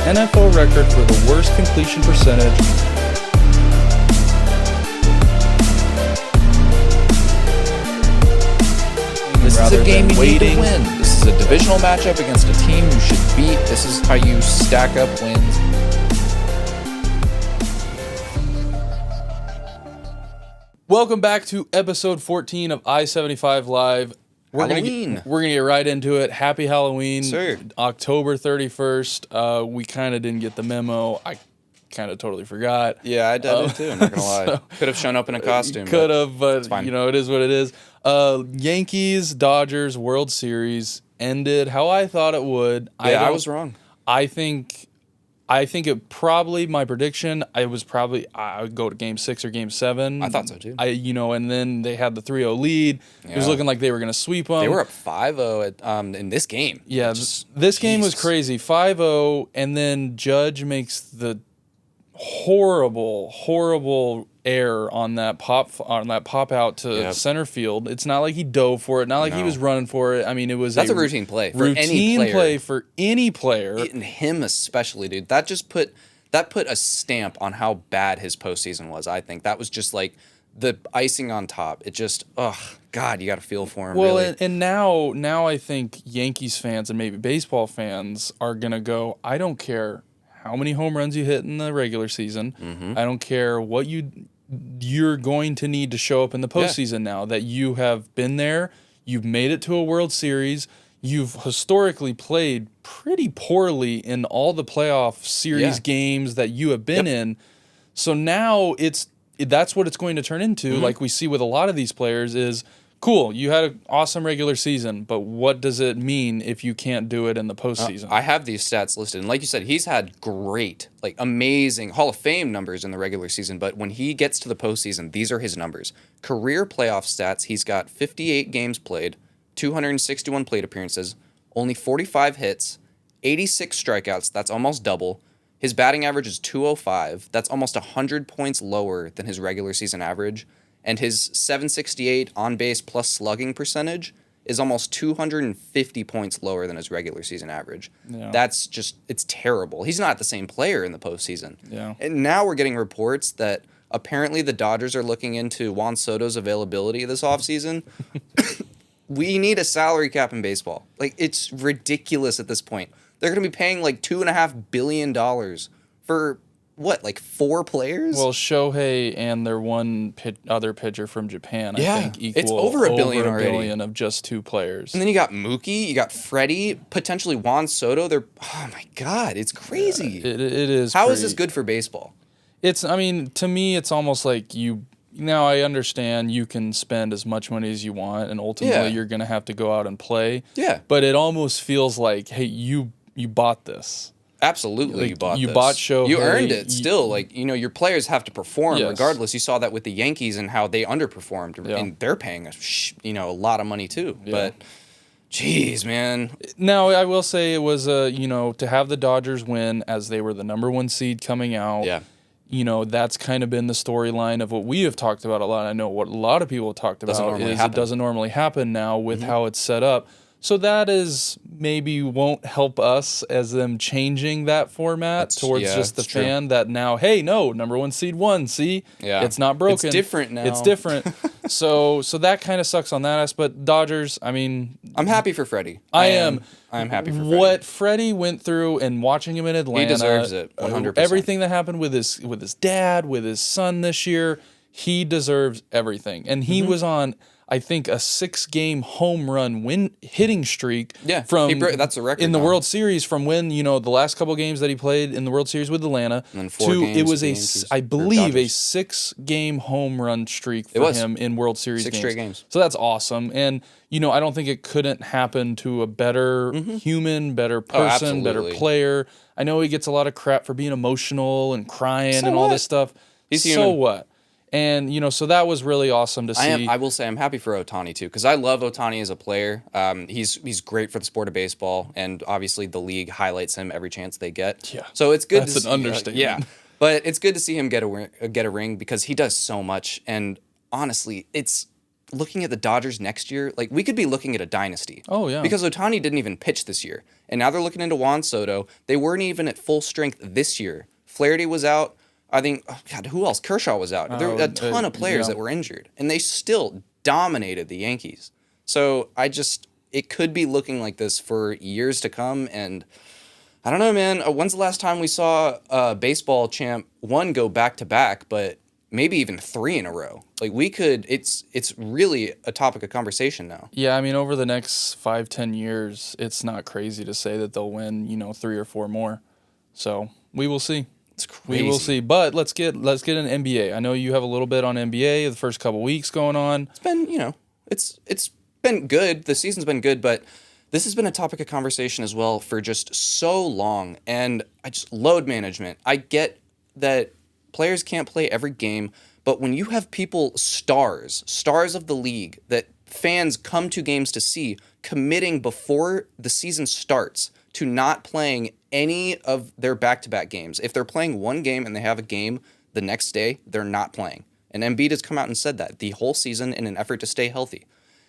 NFL record for the worst completion percentage. This is a game you need to win. This is a divisional matchup against a team you should beat. This is how you stack up wins. Welcome back to episode 14 of i75Live. We're gonna get right into it. Happy Halloween. Sir. October 31st. We kind of didn't get the memo. I kind of totally forgot. Yeah, I did too. I'm not gonna lie. Could have shown up in a costume. Could have, but it's fine. You know, it is what it is. Yankees Dodgers World Series ended how I thought it would. Yeah, I was wrong. I think it probably, my prediction, I would go to game 6 or game 7. I thought so too. And then they had the 3-0 lead. It was looking like they were going to sweep them. They were up 5-0 in this game. Yeah, this game was crazy. 5-0, and then Judge makes the horrible error on that pop out to center field. It's not like he dove for it. Not like he was running for it. I mean, that's a routine play for any player. And him especially, dude. That put a stamp on how bad his postseason was. I think that was just like the icing on top. It just, God, you got to feel for him. Well, really. and now I think Yankees fans and maybe baseball fans are gonna go, I don't care how many home runs you hit in the regular season. Mm-hmm. I don't care what you're going to need to show up in the postseason now that you have been there. You've made it to a World Series. You've historically played pretty poorly in all the playoff series games that you have been in. So now that's what it's going to turn into, like we see with a lot of these players is, cool, you had an awesome regular season, but what does it mean if you can't do it in the postseason? I have these stats listed, and like you said, he's had great, like amazing Hall of Fame numbers in the regular season, but when he gets to the postseason, these are his numbers. Career playoff stats, he's got 58 games played, 261 plate appearances, only 45 hits, 86 strikeouts, that's almost double. His batting average is 205, that's almost 100 points lower than his regular season average. And his 768 on-base plus slugging percentage is almost 250 points lower than his regular season average. Yeah. That's just, it's terrible. He's not the same player in the postseason. Yeah. And now we're getting reports that apparently the Dodgers are looking into Juan Soto's availability this offseason. We need a salary cap in baseball. Like, it's ridiculous at this point. They're going to be paying like $2.5 billion for... what, like 4 players? Well, Shohei and their one other pitcher from Japan, I think, equal it's over $1 billion already. $1 billion of just 2 players. And then you got Mookie, you got Freddie, potentially Juan Soto. Oh my God, it's crazy. Yeah, it is. How is this good for baseball? To me, it's almost like now I understand you can spend as much money as you want, and ultimately you're going to have to go out and play. Yeah. But it almost feels like, hey, you bought this. Absolutely, like, you bought Shohei. You earned it. Still, your players have to perform regardless. You saw that with the Yankees and how they underperformed, and they're paying a lot of money too. Yeah. But, geez, man. Now I will say it was to have the Dodgers win as they were the number 1 seed coming out. Yeah. That's kind of been the storyline of what we have talked about a lot. I know what a lot of people have talked about is it doesn't normally happen now with how it's set up. So that is maybe won't help us as them changing that format towards just the fan that now, hey, no, number 1 seed won. See, it's not broken. It's different now. It's different. so that kind of sucks on that aspect. But Dodgers, I'm happy for Freddie. I'm happy for Freddie. What Freddie went through and watching him in Atlanta, he deserves it. 100%. Everything that happened with his dad, with his son this year, he deserves everything. And he was on, I think, a 6-game home run hitting streak. Yeah, that's a record in the World Series from when the last couple games that he played in the World Series with Atlanta. And then 4 games. It was I believe a 6-game home run streak for him in World Series 6 straight games. So that's awesome. And I don't think it couldn't happen to a better human, better person, better player. I know he gets a lot of crap for being emotional and crying all this stuff. He's human. So what? And, so that was really awesome to see. I will say I'm happy for Ohtani, too, because I love Ohtani as a player. He's great for the sport of baseball, and obviously the league highlights him every chance they get. Yeah. So it's good to see. That's an understatement. Yeah. But it's good to see him get a ring because he does so much, and honestly, it's looking at the Dodgers next year, like we could be looking at a dynasty. Oh, yeah. Because Ohtani didn't even pitch this year. And now they're looking into Juan Soto. They weren't even at full strength this year. Flaherty was out. I think, oh God, who else? Kershaw was out. There were a ton of players that were injured. And they still dominated the Yankees. So it could be looking like this for years to come. And I don't know, man. When's the last time we saw a baseball champ, one, go back-to-back, but maybe even 3 in a row? Like, we could, it's really a topic of conversation now. Yeah, I mean, over the next 5-10 years, it's not crazy to say that they'll win, 3 or 4 more. So we will see. It's crazy. We will see. But let's get an NBA. I know you have a little bit on NBA the first couple weeks going on. It's been, it's been good. The season's been good, but this has been a topic of conversation as well for just so long. And load management. I get that players can't play every game, but when you have people, stars of the league that fans come to games to see, committing before the season starts to not playing any of their back-to-back games. If they're playing one game and they have a game the next day, they're not playing. And Embiid has come out and said that the whole season in an effort to stay healthy.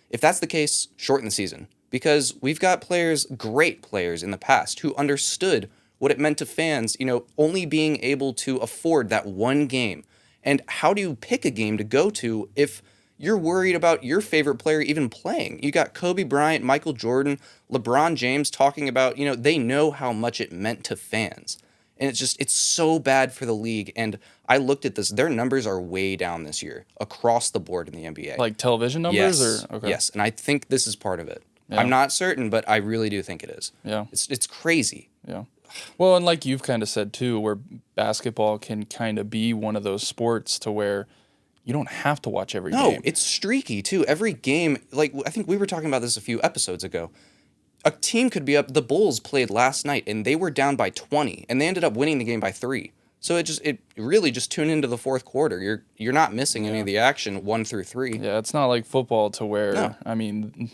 If that's the case, shorten the season. Because we've got players, great players in the past, who understood what it meant to fans, only being able to afford that one game. And how do you pick a game to go to if you're worried about your favorite player even playing? You got Kobe Bryant, Michael Jordan, LeBron James talking about, they know how much it meant to fans. And it's so bad for the league. And I looked at this. Their numbers are way down this year across the board in the NBA. Like television numbers? Yes. Okay. Yes. And I think this is part of it. Yeah. I'm not certain, but I really do think it is. Yeah. It's crazy. Yeah. Well, and like you've kind of said too, where basketball can kind of be one of those sports to where you don't have to watch every game. No, it's streaky too. Every game, like I think we were talking about this a few episodes ago. A team could be up. The Bulls played last night and they were down by 20 and they ended up winning the game by 3. So it really just tune into the fourth quarter. You're not missing any of the action 1 through 3. Yeah, it's not like football to where I mean,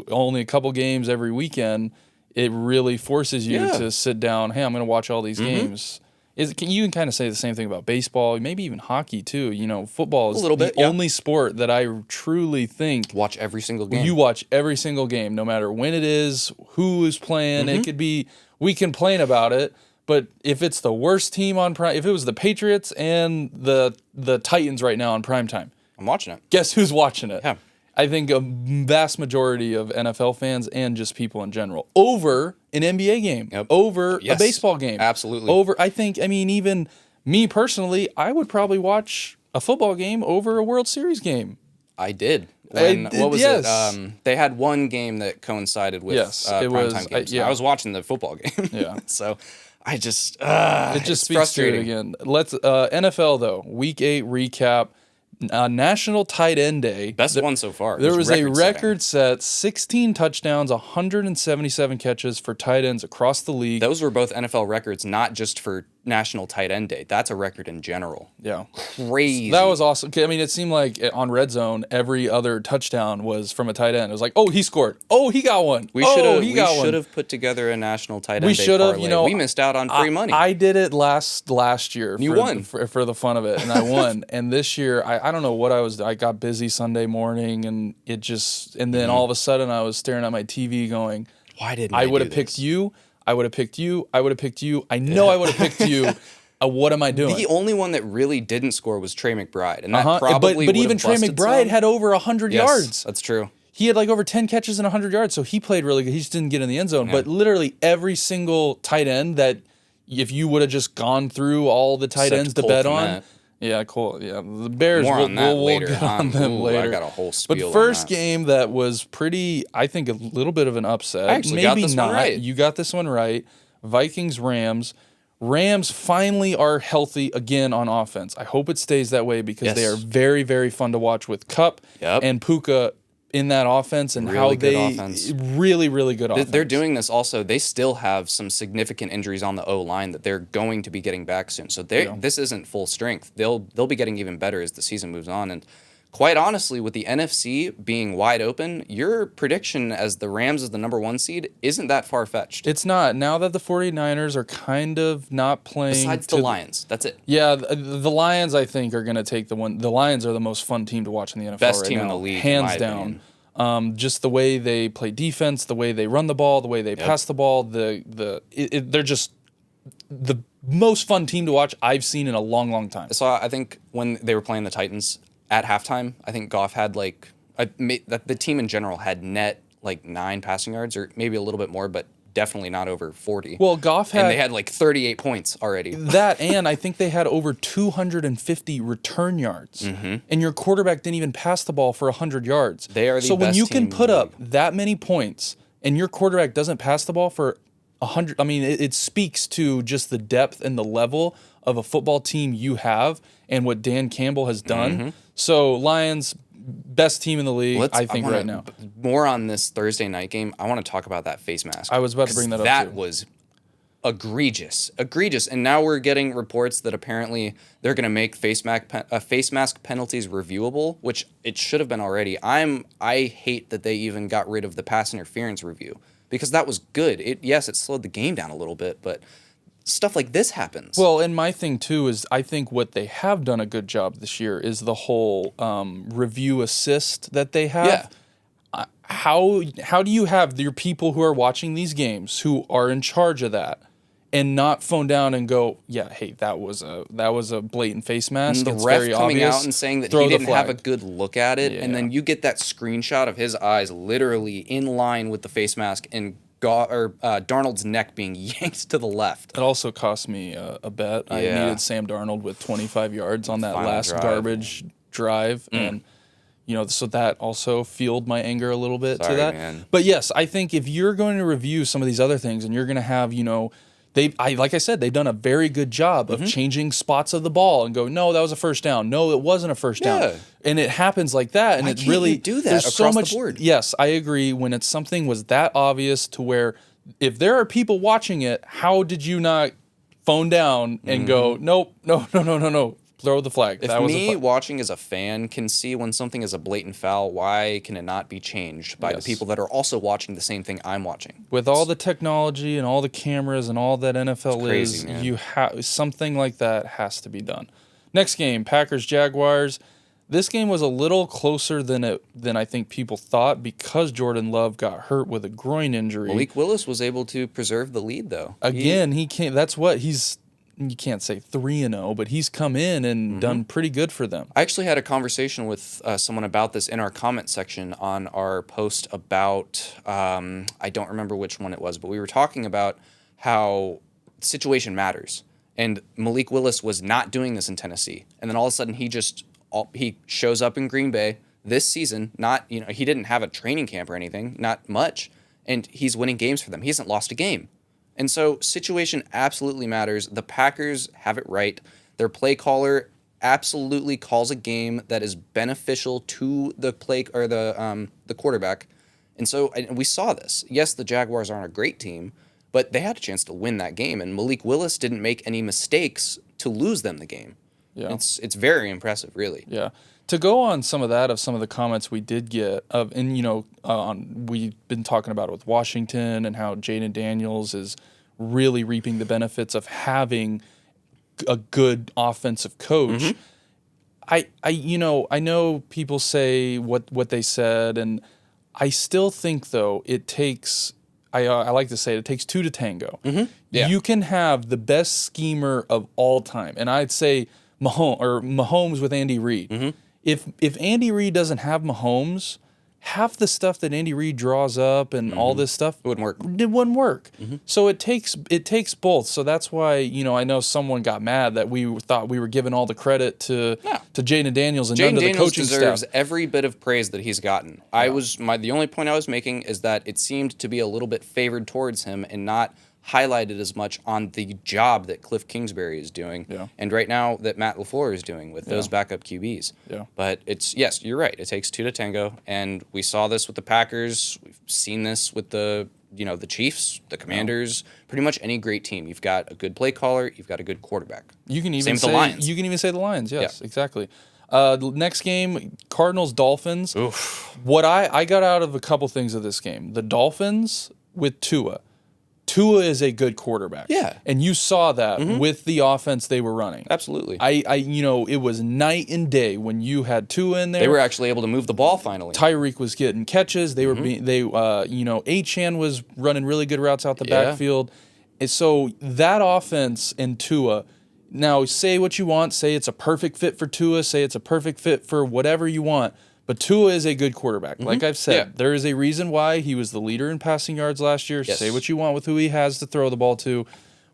only a couple games every weekend. It really forces you to sit down. Hey, I'm going to watch all these games. You can kind of say the same thing about baseball, maybe even hockey too. Football is the only sport that I truly think watch every single game. You watch every single game, no matter when it is, who is playing. It could be, we complain about it, but if it's the worst team on prime, if it was the Patriots and the Titans right now on primetime, I'm watching it. Guess who's watching it? Yeah. I think a vast majority of NFL fans and just people in general over an NBA game, over a baseball game. Absolutely. Even me personally, I would probably watch a football game over a World Series game. I did. What was it? They had one game that coincided with primetime games. I was watching the football game. Yeah. So I just it just speaks to it again. Let's NFL though. Week 8 recap. National Tight End Day. Best one so far. There was a record set, 16 touchdowns, 177 catches for tight ends across the league. Those were both NFL records, not just for National Tight End Day. That's a record in general. Yeah. Crazy. That was awesome. I mean, it seemed like on Red Zone, every other touchdown was from a tight end. It was like, oh, he scored. Oh, he got one. We should have put together a National Tight End Day. We should have. We missed out on free money. I did it last year. You won. For the fun of it, and I won. And this year, I don't know what I got busy Sunday morning, and then all of a sudden I was staring at my TV going, why didn't I would have picked you? I would have picked you. I would have picked you. I know I would have picked you. What am I doing? The only one that really didn't score was Trey McBride, and that probably. But even Trey McBride had over 100 yards. That's true. He had like over 10 catches and 100 yards, so he played really good. He just didn't get in the end zone. Yeah. But literally every single tight end that, if you would have just gone through all the tight ends to bet on. Yeah, cool. Yeah, the Bears. More on that later. We'll get on them later. I got a whole spiel. But first game that was pretty, I think, a little bit of an upset. I actually got this one right. You got this one right. Vikings Rams. Rams finally are healthy again on offense. I hope it stays that way because they are very, very fun to watch with Kupp and Puka in that offense and really really good offense. They're doing this also. They still have some significant injuries on the O-line that they're going to be getting back soon. So this isn't full strength. They'll be getting even better as the season moves on. And quite honestly, with the NFC being wide open, your prediction as the Rams as the number 1 seed isn't that far-fetched. It's not. Now that the 49ers are kind of not playing... Besides the Lions. That's it. Yeah, the Lions, I think, are going to take the one. The Lions are the most fun team to watch in the NFL Best right team now. in the league, hands in my down. opinion. Just the way they play defense, the way they run the ball, the way they pass the ball, they're just the most fun team to watch I've seen in a long, long time. So I think when they were playing the Titans at halftime, I think Goff had the team in general had net 9 passing yards, or maybe a little bit more, but definitely not over 40. Well, Goff had... And they had 38 points already. That, and I think they had over 250 return yards. And your quarterback didn't even pass the ball for 100 yards. They are the So when best you can team put in the up that many points and your quarterback doesn't pass the ball for 100, I mean, it speaks to just the depth and the level of a football team you have and what Dan Campbell has done. So Lions, best team in the league, I think, right now. More on this Thursday night game, I want to talk about that face mask. I was about to bring that up, That too. was egregious. And now we're getting reports that apparently they're going to make face mask penalties reviewable, which it should have been already. I hate that they even got rid of the pass interference review, because that was good. Yes, it slowed the game down a little bit, but stuff like this happens. Well, and my thing too is I think what they have done a good job this year is the whole review assist that they have. Yeah. How do you have your people who are watching these games who are in charge of that and not phone down and go, yeah, hey, that was a blatant face mask. And the It's ref very coming obvious. out and saying that Throw he the didn't have a flag. good look at it, and Yeah. then you get that screenshot of his eyes literally in line with the face mask and Darnold's neck being yanked to the left. It also cost me a bet. I Yeah. needed Sam Darnold with 25 yards on that Final last drive. garbage drive, and so that also fueled my anger a little bit to Sorry, that. man. But yes, I think if you're going to review some of these other things, and you're going to have, like I said, they've done a very good job of changing spots of the ball and go, no, that was a first down. No, it wasn't a first Yeah. down. And it happens like that. And Why it can't really you do that there's so across the much, board? Yes, I agree. When it's something was that obvious to where if there are people watching it, how did you not phone down and go, nope, no, throw the flag. If me watching as a fan can see when something is a blatant foul, why can it not be changed by the people that are also watching the same thing I'm watching? With all the technology and all the cameras and all that NFL crazy, is, man. you have something like that has to be done. Next game, Packers Jaguars. This game was a little closer than I think people thought because Jordan Love got hurt with a groin injury. Malik Willis was able to preserve the lead, though. Again, he can't. That's what he's. You can't say 3-0, but he's come in and done pretty good for them. I actually had a conversation with someone about this in our comment section on our post about, I don't remember which one it was, but we were talking about how situation matters. And Malik Willis was not doing this in Tennessee. And then all of a sudden he shows up in Green Bay this season. He didn't have a training camp or anything, not much. And he's winning games for them. He hasn't lost a game. And so situation absolutely matters. The Packers have it right. Their play caller absolutely calls a game that is beneficial to the the quarterback. And so we saw this. Yes, the Jaguars aren't a great team, but they had a chance to win that game. And Malik Willis didn't make any mistakes to lose them the game. Yeah. It's very impressive, really. Yeah. To go on some of the comments we did get we've been talking about it with Washington and how Jaden Daniels is really reaping the benefits of having a good offensive coach. I know people say what they said, and I still think though it takes. I like to say it takes two to tango. Yeah. You can have the best schemer of all time, and I'd say Mahomes with Andy Reid. If Andy Reid doesn't have Mahomes, half the stuff that Andy Reid draws up and all this stuff It wouldn't work. It wouldn't work. So it takes both. So that's why I know someone got mad that we thought we were giving all the credit to Jaden Daniels and none to the Daniels coaching deserves staff. every bit of praise that he's gotten. The only point I was making is that it seemed to be a little bit favored towards him and not highlighted as much on the job that Cliff Kingsbury is doing, and right now that Matt LaFleur is doing with those backup QBs. Yeah. But yes, you're right. It takes two to tango, and we saw this with the Packers. We've seen this with the Chiefs, the Commanders, pretty much any great team. You've got a good play caller, you've got a good quarterback. You can even Same with say the Lions. You can even say the Lions. Yes, exactly. Next game, Cardinals-Dolphins. Oof. What I got out of a couple things of this game. The Dolphins with Tua. Tua is a good quarterback. Yeah. And you saw that with the offense they were running. Absolutely. It was night and day when you had Tua in there. They were actually able to move the ball finally. Tyreek was getting catches. They were Achane was running really good routes out the backfield. And so that offense and Tua, now say what you want, say it's a perfect fit for Tua, say it's a perfect fit for whatever you want. But Tua is a good quarterback. Like I've said, there is a reason why he was the leader in passing yards last year. Yes. Say what you want with who he has to throw the ball to.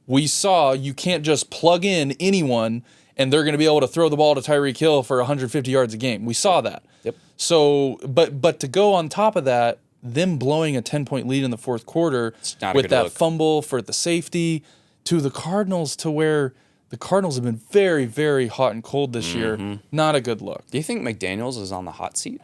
We saw you can't just plug in anyone and they're going to be able to throw the ball to Tyreek Hill for 150 yards a game. We saw that. Yep. So, but to go on top of that, them blowing a 10-point lead in the fourth quarter with that fumble for the safety to the Cardinals, to where the Cardinals have been very, very hot and cold this year. Not a good look. Do you think McDaniels is on the hot seat?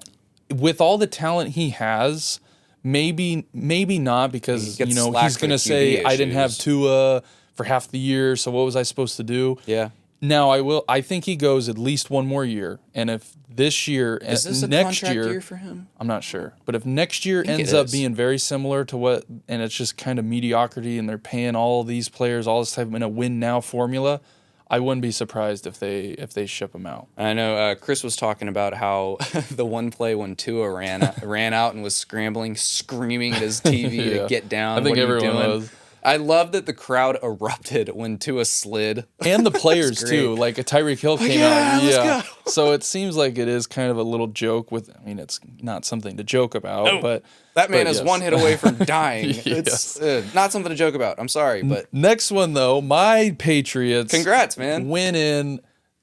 With all the talent he has, maybe not, because he's going to say, I didn't have Tua for half the year, so what was I supposed to do? Yeah. Now I think he goes at least one more year, and if this year is this a next contract year for him? I'm not sure, but if next year ends up being very similar to what, and it's just kind of mediocrity, and they're paying all of these players all this time in a win now formula, I wouldn't be surprised if they ship him out. I know Chris was talking about how the one play when Tua ran out and was scrambling, screaming at his TV to get down. I think what everyone are you doing? was. I love that the crowd erupted when Tua slid. And the players too. Like a Tyreek Hill came out. Yeah. So it seems like it is kind of a little joke it's not something to joke about, but that man is yes. one hit away from dying. Yes. It's not something to joke about. I'm sorry, but next one though, my Patriots. Congrats, man. Win in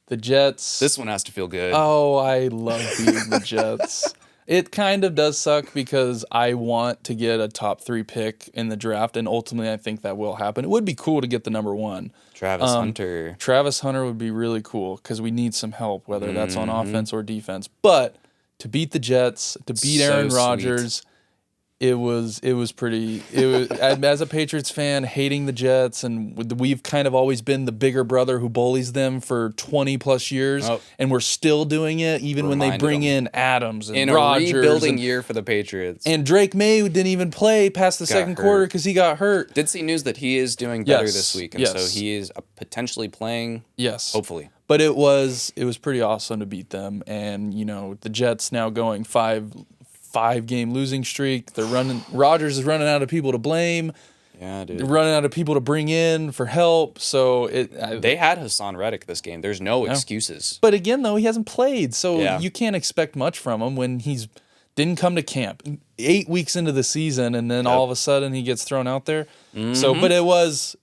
the Jets. This one has to feel good. Oh, I love beating the Jets. It kind of does suck because I want to get a top 3 pick in the draft, and ultimately I think that will happen. It would be cool to get the number 1. Travis Hunter. Travis Hunter would be really cool because we need some help, whether that's on offense or defense. But to beat the Jets, to beat Aaron Rodgers, it was pretty. As a Patriots fan, hating the Jets, and we've kind of always been the bigger brother who bullies them for 20 plus years, and we're still doing it even when they bring in Adams and Rodgers. In a rebuilding year for the Patriots. And Drake May didn't even play past the second quarter because he got hurt. Did see news that he is doing better this week, and so he is potentially playing. Yes, hopefully. But it was pretty awesome to beat them, and the Jets now going 5-game losing streak. They're running. Rodgers is running out of people to blame. Yeah, dude. They're running out of people to bring in for help. So they had Hassan Reddick this game. There's no excuses. But again, though, he hasn't played, so you can't expect much from him when he's didn't come to camp 8 weeks into the season, and then all of a sudden he gets thrown out there. So, but it was.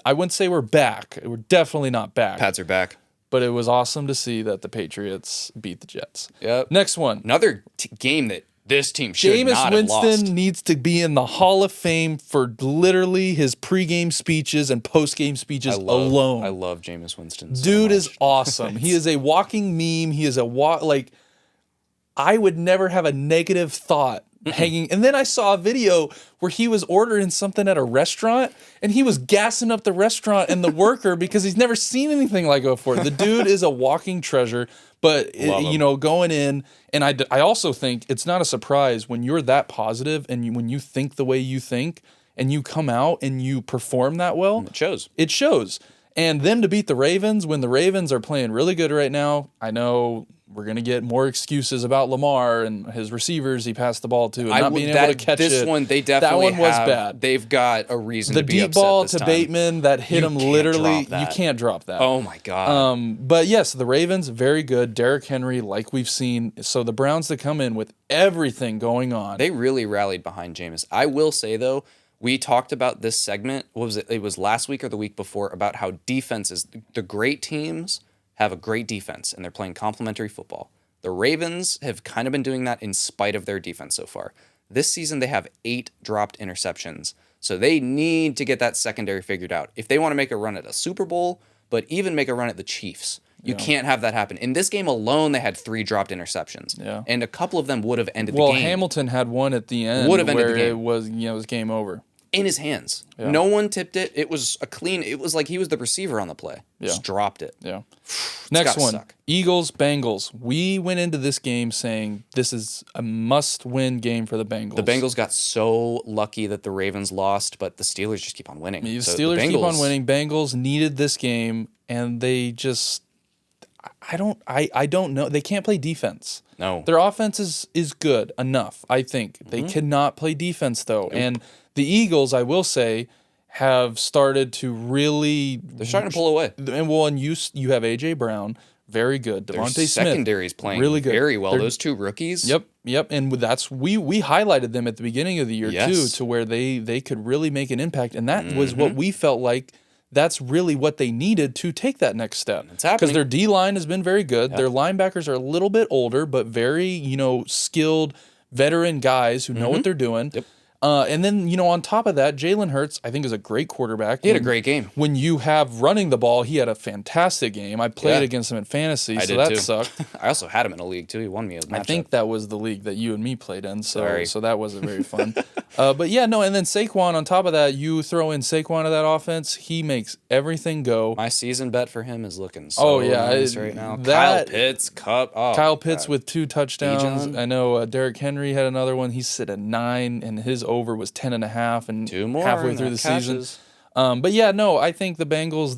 I wouldn't say we're back. We're definitely not back. Pats are back. But it was awesome to see that the Patriots beat the Jets. Yep. Next one. Another game that this team should Jameis not have lost. Winston needs to be in the Hall of Fame for literally his pregame speeches and postgame speeches alone. I love Jameis Winston so Dude much. is awesome. He is a walking meme. He is I would never have a negative thought hanging. And then I saw a video where he was ordering something at a restaurant and he was gassing up the restaurant and the worker because he's never seen anything like it before. The dude is a walking treasure, but going in, and I also think it's not a surprise when you're that positive and when you think the way you think and you come out and you perform that well. It shows. And them to beat the Ravens when the Ravens are playing really good right now. I know we're going to get more excuses about Lamar and his receivers he passed the ball to and not being able to catch it. This one, they definitely that one was bad. They've got a reason to be upset. The deep ball this to time. Bateman that hit him literally. You can't drop that. Oh, my God. But yes, the Ravens, very good. Derrick Henry, like we've seen. So the Browns to come in with everything going on. They really rallied behind Jameis. I will say, though, we talked about this segment, what was it? It was last week or the week before, about how defenses, the great teams have a great defense, and they're playing complementary football. The Ravens have kind of been doing that in spite of their defense so far. This season, they have 8 dropped interceptions. So they need to get that secondary figured out. If they want to make a run at a Super Bowl, but even make a run at the Chiefs, you can't have that happen. In this game alone, they had 3 dropped interceptions. Yeah. And a couple of them would have ended the game. Well, Hamilton had one at the end would have ended the game. it was game over. in his hands. Yeah. No one tipped it. It was a clean. It was like he was the receiver on the play. Just dropped it. Yeah. Next one, suck. Eagles, Bengals. We went into this game saying this is a must-win game for the Bengals. The Bengals got so lucky that the Ravens lost, but the Steelers just keep on winning. The So Steelers keep on Bengals- winning. Bengals needed this game, and they just, I don't know. They can't play defense. No. Their offense is good enough, I think. They cannot play defense, though. And the Eagles, I will say, have started to really... They're starting to pull away. And you have A.J. Brown, very good. Their Devontae Smith, secondary's playing really good. very well. They're- Those two rookies. Yep. And that's we highlighted them at the beginning of the year, too, to where they could really make an impact. And that was what we felt like that's really what they needed to take that next step. It's happening. Because their D-line has been very good. Their linebackers are a little bit older, but very, skilled veteran guys who know what they're doing. Yep. And then, on top of that, Jalen Hurts, I think, is a great quarterback. He had a great game. When you have running the ball, he had a fantastic game. I played Yeah. against him in fantasy, I so did that too. sucked. I also had him in a league too. He won me a matchup. I think that was the league that you and me played in, Sorry. so that wasn't very fun. But yeah, no, and then Saquon, on top of that, you throw in Saquon to that offense, he makes everything go. my season bet for him is looking so nice right now. that- Kyle Pitts, Cup. Oh, Kyle Pitts with 2 touchdowns. Bijan. I know Derrick Henry had another one. He's sit at 9, and his over was 10.5, and 2 more halfway and through that the season. catches. But yeah, no, I think the Bengals,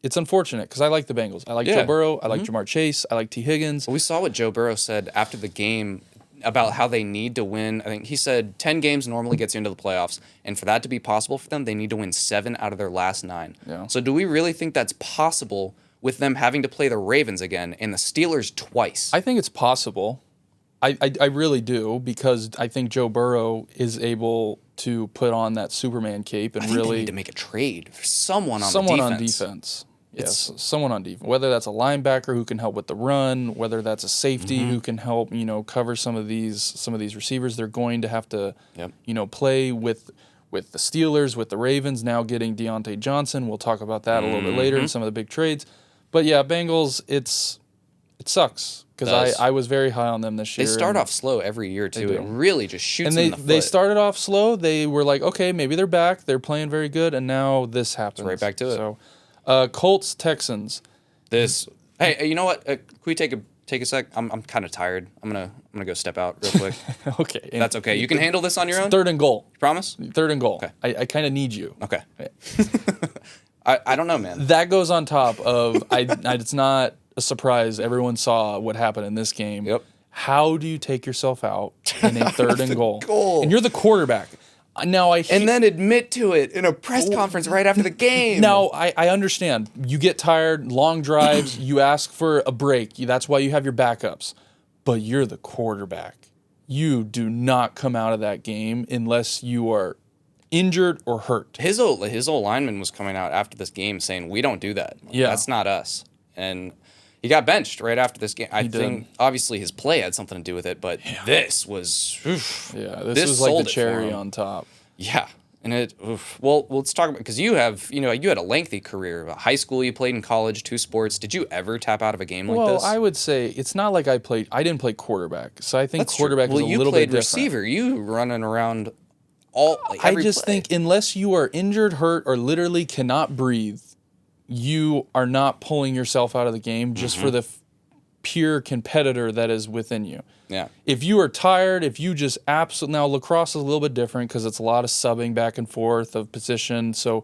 it's unfortunate because I like the Bengals. I like Joe Burrow. I like Jamar Chase. I like T. Higgins. We saw what Joe Burrow said after the game about how they need to win. I think he said 10 games normally gets you into the playoffs, and for that to be possible for them, they need to win 7 out of their last 9. Yeah. So do we really think that's possible with them having to play the Ravens again and the Steelers twice? I think it's possible. I really do, because I think Joe Burrow is able to put on that Superman cape and I think they really need to make a trade for someone on someone the on defense. defense. Yes, someone on defense. Whether that's a linebacker who can help with the run, whether that's a safety who can help, cover some of these receivers. They're going to have to, play with the Steelers, with the Ravens now getting Deontay Johnson. We'll talk about that a little bit later in some of the big trades. But yeah, Bengals, it sucks because I was very high on them this year. They start off slow every year too. do. It really just shoots And them in the foot. they started off slow. They were like, okay, maybe they're back. They're playing very good, and now this happens. right back to it. So, Colts, Texans. Hey, you know what? Can we take a sec? I'm kind of tired. I'm gonna go step out real quick. Okay, and That's okay. You can handle this on your own. third and goal. Promise? Third and goal. Okay. I kind of need you. Okay. I don't know, man. That goes on top of it's not a surprise. Everyone saw what happened in this game. Yep. How do you take yourself out in a third and goal? goal. And you're the quarterback. Now And then admit to it in a press conference right after the game. Now, I understand. You get tired, long drives, you ask for a break. That's why you have your backups. But you're the quarterback. You do not come out of that game unless you are injured or hurt. His old lineman was coming out after this game saying, "We don't do that. Yeah. That's not us." And he got benched right after this game. I think obviously his play had something to do with it, but this was Yeah, This this was like sold the it for cherry him. on top. Yeah. And well, let's talk about, because you had a lengthy career. High school, you played in college, 2 sports. Did you ever tap out of a game like Well, this? I would say it's not like I didn't play quarterback. So I think That's true. quarterback is a you little played bit different. receiver. You running around I every just play. think unless you are injured, hurt, or literally cannot breathe, you are not pulling yourself out of the game just for the pure competitor that is within you. Yeah. If you are tired, if you just absolutely, now lacrosse is a little bit different because it's a lot of subbing back and forth of position. So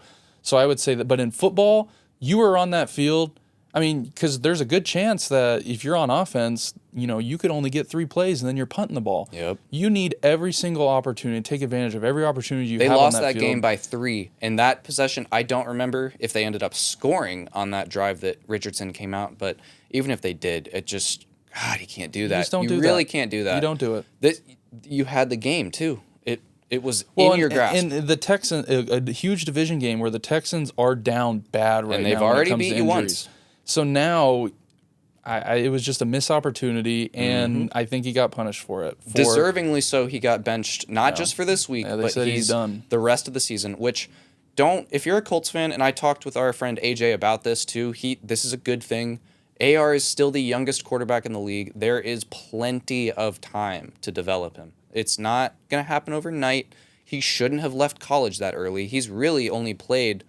I would say that, but in football, you are on that field. I mean, because there's a good chance that if you're on offense, you could only get 3 plays and then you're punting the ball. Yep. You need every single opportunity, take advantage of every opportunity you They have lost on that that field. game by 3. And that possession, I don't remember if they ended up scoring on that drive that Richardson came out. But even if they did, it just, God, you can't do that. just don't you do really that. can't do that. You don't do it. You had the game, too. It was Well, in your grasp. And the Texans, a huge division game where the Texans are down bad right now. And they've when it already comes beat to you injuries. once. So now, it was just a missed opportunity, and I think he got punished for it. Deservingly so, he got benched, not just for this week, Yeah, they but said he's done. the rest of the season, which if you're a Colts fan, and I talked with our friend AJ about this too, this is a good thing. AR is still the youngest quarterback in the league. There is plenty of time to develop him. It's not going to happen overnight. He shouldn't have left college that early. He's really only played,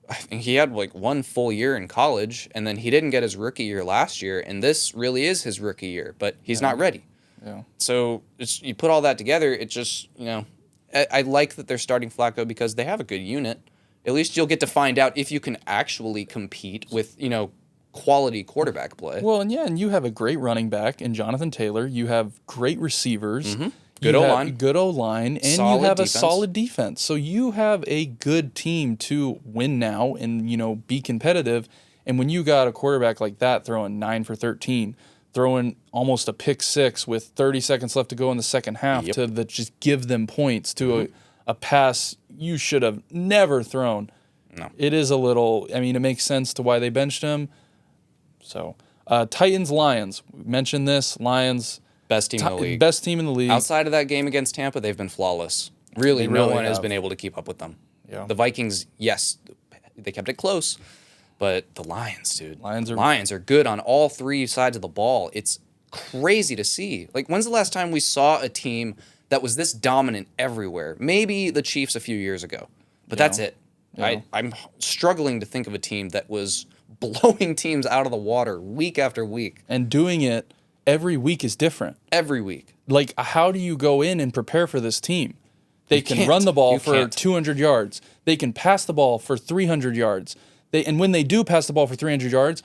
I think he had like 1 full year in college, and then he didn't get his rookie year last year, and this really is his rookie year, but he's not ready. Yeah. So you put all that together, it just, I like that they're starting Flacco because they have a good unit. At least you'll get to find out if you can actually compete with, quality quarterback play. Well, and you have a great running back in Jonathan Taylor. You have great receivers. Good O-line. Good O-line. And Solid you have defense. a solid defense. So you have a good team to win now and, be competitive. And when you got a quarterback like that throwing 9 for 13, throwing almost a pick 6 with 30 seconds left to go in the second half to just give them points to a pass you should have never thrown. No. It is a little, it makes sense to why they benched him. So, Titans, Lions. We mentioned this. Lions. Best team in the league. Best team in the league. Outside of that game against Tampa, they've been flawless. Really, no one has been able to keep up with them. Yeah. The Vikings, yes, they kept it close, but the Lions, dude. Lions are good on all 3 sides of the ball. It's crazy to see. Like, when's the last time we saw a team that was this dominant everywhere? Maybe the Chiefs a few years ago, but that's it. Yeah. I'm struggling to think of a team that was blowing teams out of the water week after week. And doing it every week is different. Every week. Like, how do you go in and prepare for this team? They can run the ball for 200 yards. They can pass the ball for 300 yards. And when they do pass the ball for 300 yards,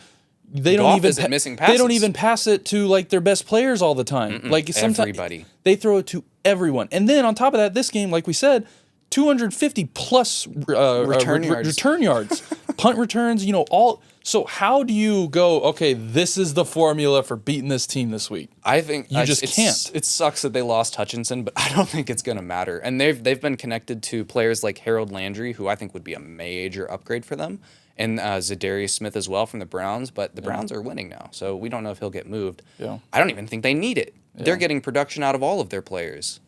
they don't even missing passes. They don't even pass it to like their best players all the time. Like sometimes everybody. They throw it to everyone. And then on top of that, this game, like we said, 250 plus return yards, punt returns, all. So how do you go, okay, this is the formula for beating this team this week? I think you just can't. It sucks that they lost Hutchinson, but I don't think it's going to matter. And they've been connected to players like Harold Landry, who I think would be a major upgrade for them, and Zadarius Smith as well from the Browns. But the Browns are winning now, so we don't know if he'll get moved. Yeah. I don't even think they need it. Yeah. They're getting production out of all of their players.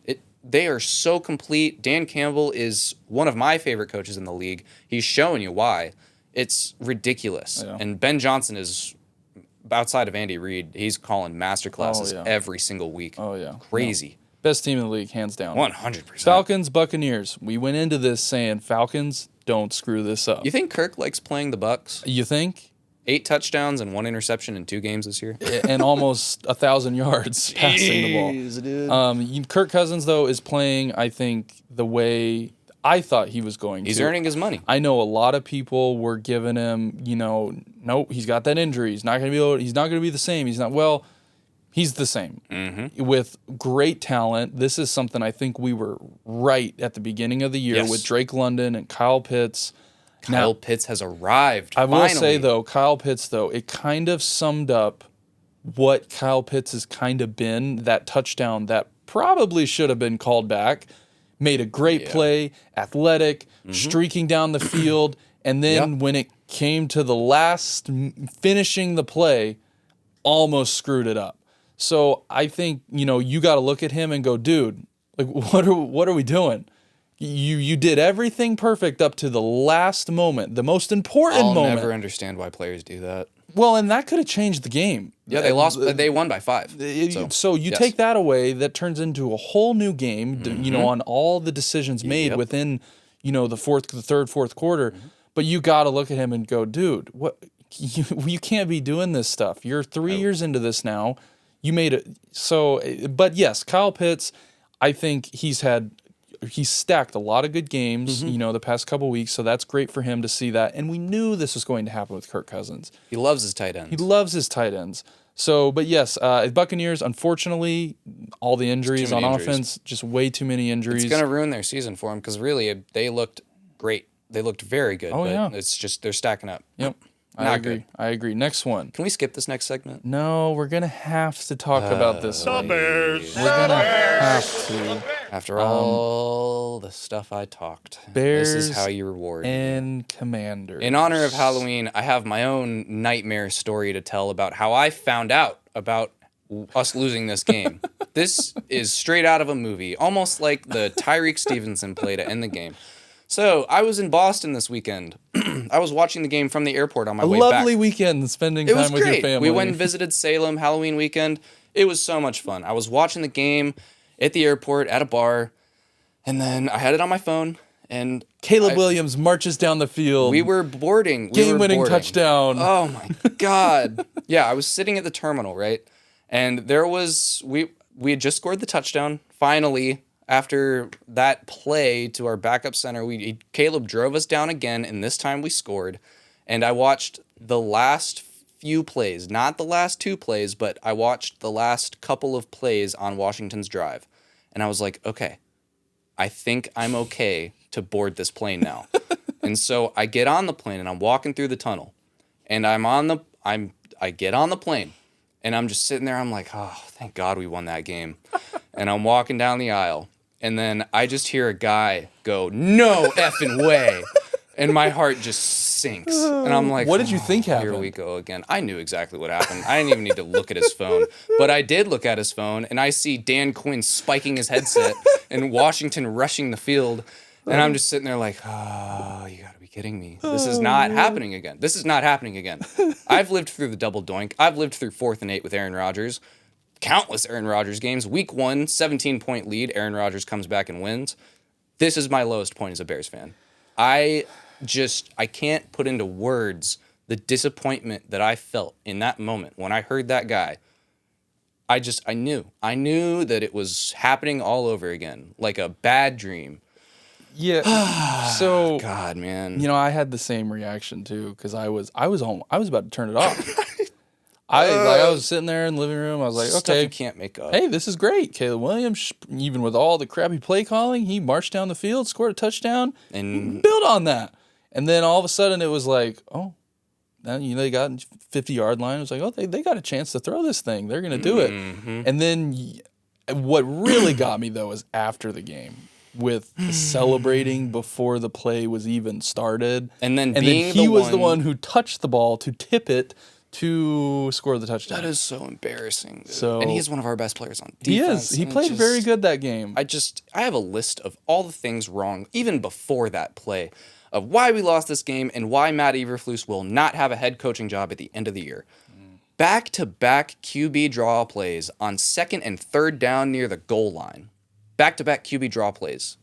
They are so complete. Dan Campbell is one of my favorite coaches in the league. He's showing you why. It's ridiculous. Yeah. And Ben Johnson is, outside of Andy Reid, he's calling masterclasses every single week. Oh, yeah. Crazy. Yeah. Best team in the league, hands down. 100%. Falcons, Buccaneers. We went into this saying, Falcons, don't screw this up. You think Kirk likes playing the Bucs? You think? 8 touchdowns and 1 interception in 2 games this year. And almost 1,000 yards passing the ball. Dude. Kirk Cousins, though, is playing, I think, the way I thought he was going to. He's earning his money. I know a lot of people were giving him, nope, he's got that injury. He's not going to be the same. He's the same. Mm-hmm. With great talent. This is something I think we were right at the beginning of the year with Drake London and Kyle Pitts. Kyle Pitts has arrived. I will say, though, Kyle Pitts, it kind of summed up what Kyle Pitts has kind of been. That touchdown that probably should have been called back. Made a great play, athletic, streaking down the field. And then when it came to the last, finishing the play, almost screwed it up. So I think, you got to look at him and go, dude, like, what are we doing? You did everything perfect up to the last moment, the most important moment. I'll never understand why players do that. Well, and that could have changed the game. Yeah, they lost. They won by 5. So you take that away, that turns into a whole new game. On all the decisions made within, the third, fourth quarter. But you got to look at him and go, dude, what? You can't be doing this stuff. You're 3 years into this now. You made it. So, but yes, Kyle Pitts, I think he's stacked a lot of good games, the past couple weeks, so that's great for him to see that. And we knew this was going to happen with Kirk Cousins. He loves his tight ends. So, but yes, Buccaneers, unfortunately, all the injuries on offense, just way too many injuries. It's going to ruin their season for them because really, they looked great. They looked very good, it's just they're stacking up. Yep. I agree. Next one. Can we skip this next segment? No, we're going to have to talk about this one. Bears. We're going to have to. After all the stuff I talked, Bears this is how you reward and Commanders. In honor of Halloween, I have my own nightmare story to tell about how I found out about us losing this game. This is straight out of a movie, almost like the Tyreek Stevenson play to end the game. So, I was in Boston this weekend. I was watching the game from the airport on my way back. A lovely weekend spending time with your family. We went and visited Salem Halloween weekend. It was so much fun. I was watching the game at the airport at a bar, And then I had it on my phone, and Caleb Williams marches down the field. we were boarding. Game-winning touchdown. Oh my God. Yeah, I was sitting at the terminal, right? And there was we had just scored the touchdown. Finally, after that play to our backup center, Caleb drove us down again, and this time we scored. And I watched the last few plays, not the last 2 plays, but I watched the last couple of plays on Washington's drive. And I was like, okay, I think I'm okay to board this plane now. And so I get on the plane and I'm walking through the tunnel, and I get on the plane and I'm just sitting there. I'm like, oh, thank God we won that game. And I'm walking down the aisle, and then I just hear a guy go, "No effing way." And my heart just sinks. And I'm like, what did you think happened? Here we go again. I knew exactly what happened. I didn't even need to look at his phone. But I did look at his phone, and I see Dan Quinn spiking his headset and Washington rushing the field. And I'm just sitting there like, oh, you got to be kidding me. This is not happening again. This is not happening again. I've lived through the double doink. I've lived through 4th and 8 with Aaron Rodgers. Countless Aaron Rodgers games. Week 1, 17-point lead. Aaron Rodgers comes back and wins. This is my lowest point as a Bears fan. I can't put into words the disappointment that I felt in that moment when I heard that guy. I knew that it was happening all over again, like a bad dream. Yeah. So God, man. You know, I had the same reaction too, because I was about to turn it off. I was sitting there in the living room. I was like, Stuff okay, you can't make up. hey, this is great. Caleb Williams, even with all the crappy play calling, he marched down the field, scored a touchdown, and build on that. And then all of a sudden it was like, oh, now, you know, they got 50-yard line. It was like, oh, they got a chance to throw this thing. They're going to do it. And then what really got me, though, is after the game with celebrating before the play was even started. And then he was the one who touched the ball to tip it to score the touchdown. That is so embarrassing. Dude. So, and he's one of our best players on defense. He is. He played very good that game. I have a list of all the things wrong, even before that play, of why we lost this game and why Matt Eberflus will not have a head coaching job at the end of the year. Back-to-back QB draw plays on 2nd and 3rd down near the goal line. Back-to-back QB draw plays.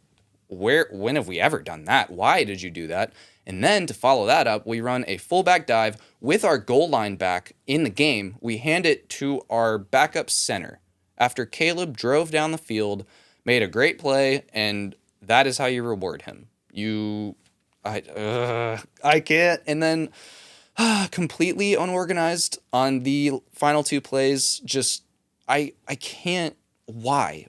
When have we ever done that? Why did you do that? And then to follow that up, we run a fullback dive with our goal line back in the game. We hand it to our backup center after Caleb drove down the field, made a great play, and that is how you reward him. I can't. And then completely unorganized on the final 2 plays. Just I can't. Why?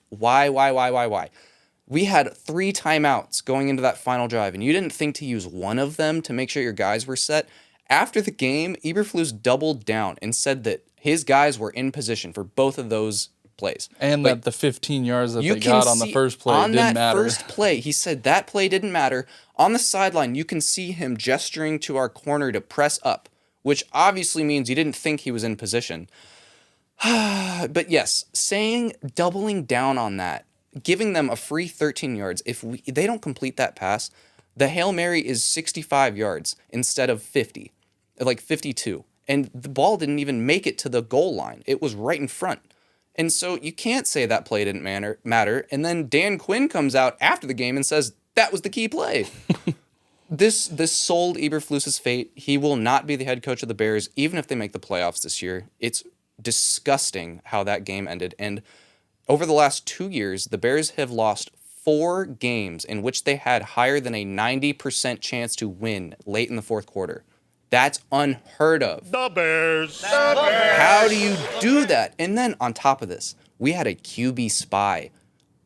We had 3 timeouts going into that final drive, and you didn't think to use one of them to make sure your guys were set. After the game, Eberflus doubled down and said that his guys were in position for both of those plays. And that the 15 yards that they got on the first play didn't matter. On that first play, he said that play didn't matter. On the sideline, you can see him gesturing to our corner to press up, which obviously means you didn't think he was in position. But yes, doubling down on that, giving them a free 13 yards. If they don't complete that pass, the Hail Mary is 65 yards instead of 50, like 52. And the ball didn't even make it to the goal line. It was right in front. And so you can't say that play didn't matter. And then Dan Quinn comes out after the game and says, that was the key play. This sold Eberflus's fate. He will not be the head coach of the Bears, even if they make the playoffs this year. It's disgusting how that game ended. And over the last 2 years, the Bears have lost 4 games in which they had higher than a 90% chance to win late in the 4th quarter. That's unheard of. The Bears. The Bears. How do you do that? And then on top of this, we had a QB spy,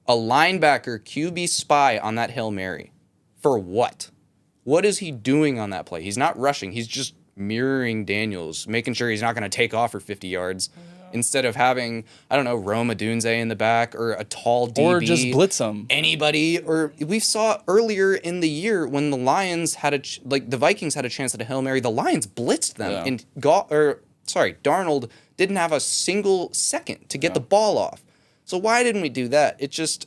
a linebacker QB spy on that Hail Mary. For what? What is he doing on that play? He's not rushing. He's just mirroring Daniels, making sure he's not going to take off for 50 yards. Instead of having, I don't know, Rome Odunze in the back or a tall DB. Or just blitz them. Anybody. Or we saw earlier in the year when the Lions had the Vikings had a chance at a Hail Mary, the Lions blitzed them. Yeah. And Darnold didn't have a single second to get the ball off. So why didn't we do that?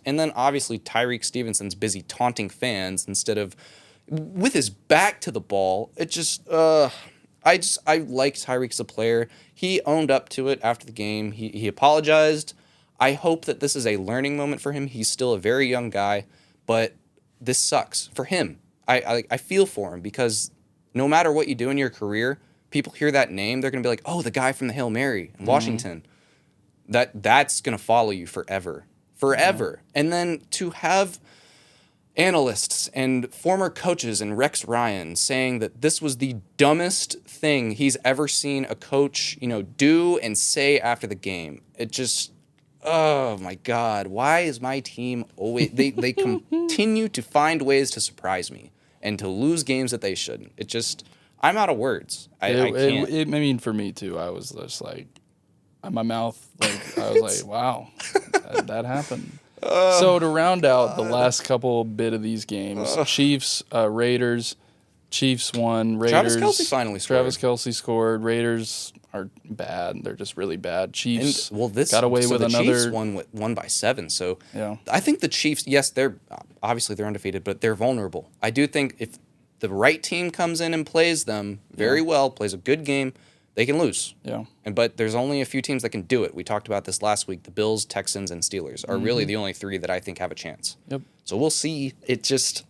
And then obviously Tyreek Stevenson's busy taunting fans instead of with his back to the ball. I like Tyreek as a player. He owned up to it after the game. He apologized. I hope that this is a learning moment for him. He's still a very young guy, but this sucks for him. I feel for him because no matter what you do in your career, people hear that name, they're going to be like, oh, the guy from the Hail Mary in Washington. That's going to follow you forever. Forever. And then to have analysts and former coaches and Rex Ryan saying that this was the dumbest thing he's ever seen a coach, do and say after the game. It just, oh my God, why is my team always, they continue to find ways to surprise me and to lose games that they shouldn't. It just, I'm out of words. I can't. I mean, for me too, I was just like, my mouth, like, I was like, wow, that happened. So to round out the last couple bit of these games, Chiefs, Raiders, Chiefs won. Raiders. Travis Kelce finally scored. Travis Kelce scored. Raiders are bad. They're just really bad. Chiefs this got away with the another. Chiefs won by 7. So yeah. I think the Chiefs, yes, they're undefeated, but they're vulnerable. I do think if the right team comes in and plays them very well, plays a good game, they can lose. Yeah. But there's only a few teams that can do it. We talked about this last week. The Bills, Texans, and Steelers are really the only 3 that I think have a chance. Yep. So we'll see. It just,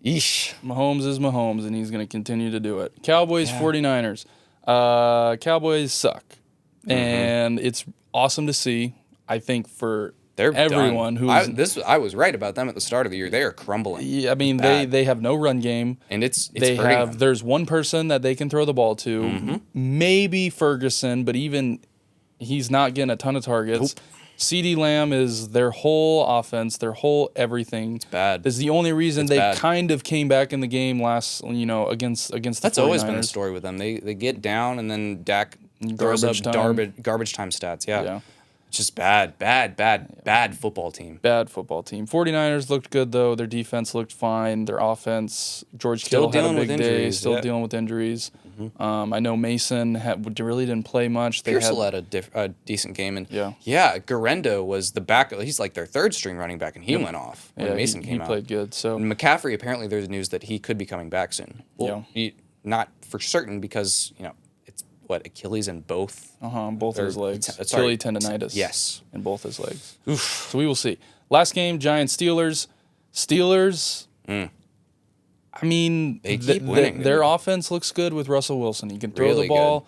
yeesh. Mahomes is Mahomes, and he's going to continue to do it. Cowboys, 49ers. Cowboys suck. And it's awesome to see, I think, for everyone who's... I was right about them at the start of the year. They are crumbling. Yeah, I mean, they have no run game. And it's they hurting have them. There's one person that they can throw the ball to, maybe Ferguson, but even he's not getting a ton of targets. CeeDee Lamb is their whole offense, their whole everything. It's bad. This is the only reason they kind of came back in the game against the 49ers. That's always been the story with them. They get down and then Dak throws up garbage time stats. Yeah. Just bad football team. Bad football team. 49ers looked good, though. Their defense looked fine. Their offense, George Kittle had a big day. Still dealing with injuries. I know Mason really didn't play much. Pearsall had a decent game. And Garendo was the backup. He's like their third string running back, and he went off when Mason came out. He played good. So and McCaffrey, apparently there's news that he could be coming back soon. Well, not for certain because, Achilles in both? Both of his legs. Achilles tendonitis. Yes. In both his legs. Oof. So we will see. Last game, Giants, Steelers. Steelers, I mean, they keep winning. Their offense looks good with Russell Wilson. He can throw really the ball.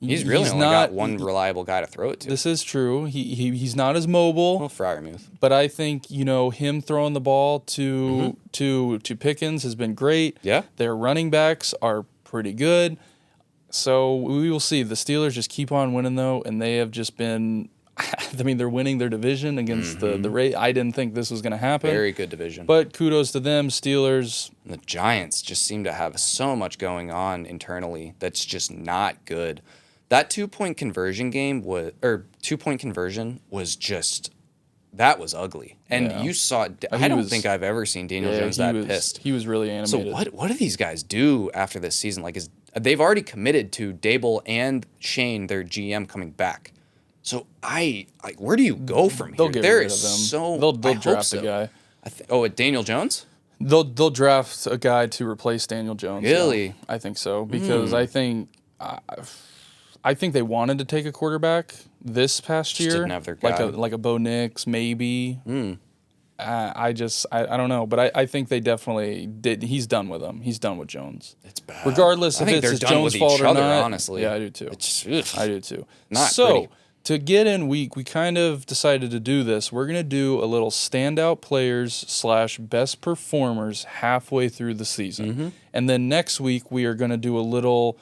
Good. He's really only got one reliable guy to throw it to. This is true. He's not as mobile. Well, Freiermuth. But I think, him throwing the ball to Pickens has been great. Yeah. Their running backs are pretty good. So we will see. The Steelers just keep on winning, though, and they have just been... I mean, they're winning their division against the Rays. I didn't think this was going to happen. Very good division. But kudos to them, Steelers. The Giants just seem to have so much going on internally that's just not good. That 2-point conversion was just... That was ugly. And you saw... I don't think I've ever seen Daniel Jones pissed. He was really animated. So what do these guys do after this season? They've already committed to Dable and Shane, their GM, coming back. So where do you go from here? They'll get rid of them. They'll draft a guy. Daniel Jones? They'll draft a guy to replace Daniel Jones. Really? Yeah, I think so because I think they wanted to take a quarterback this past year. Didn't have their guy. Like a Bo Nix maybe. I don't know, but I think they definitely did. He's done with them. He's done with Jones. It's bad. Regardless if it's Jones' fault or not. Honestly, yeah, I do too. I do too. Not pretty. To get in week, we kind of decided to do this. We're gonna do a little standout players / best performers halfway through the season, and then next week we are gonna do a little,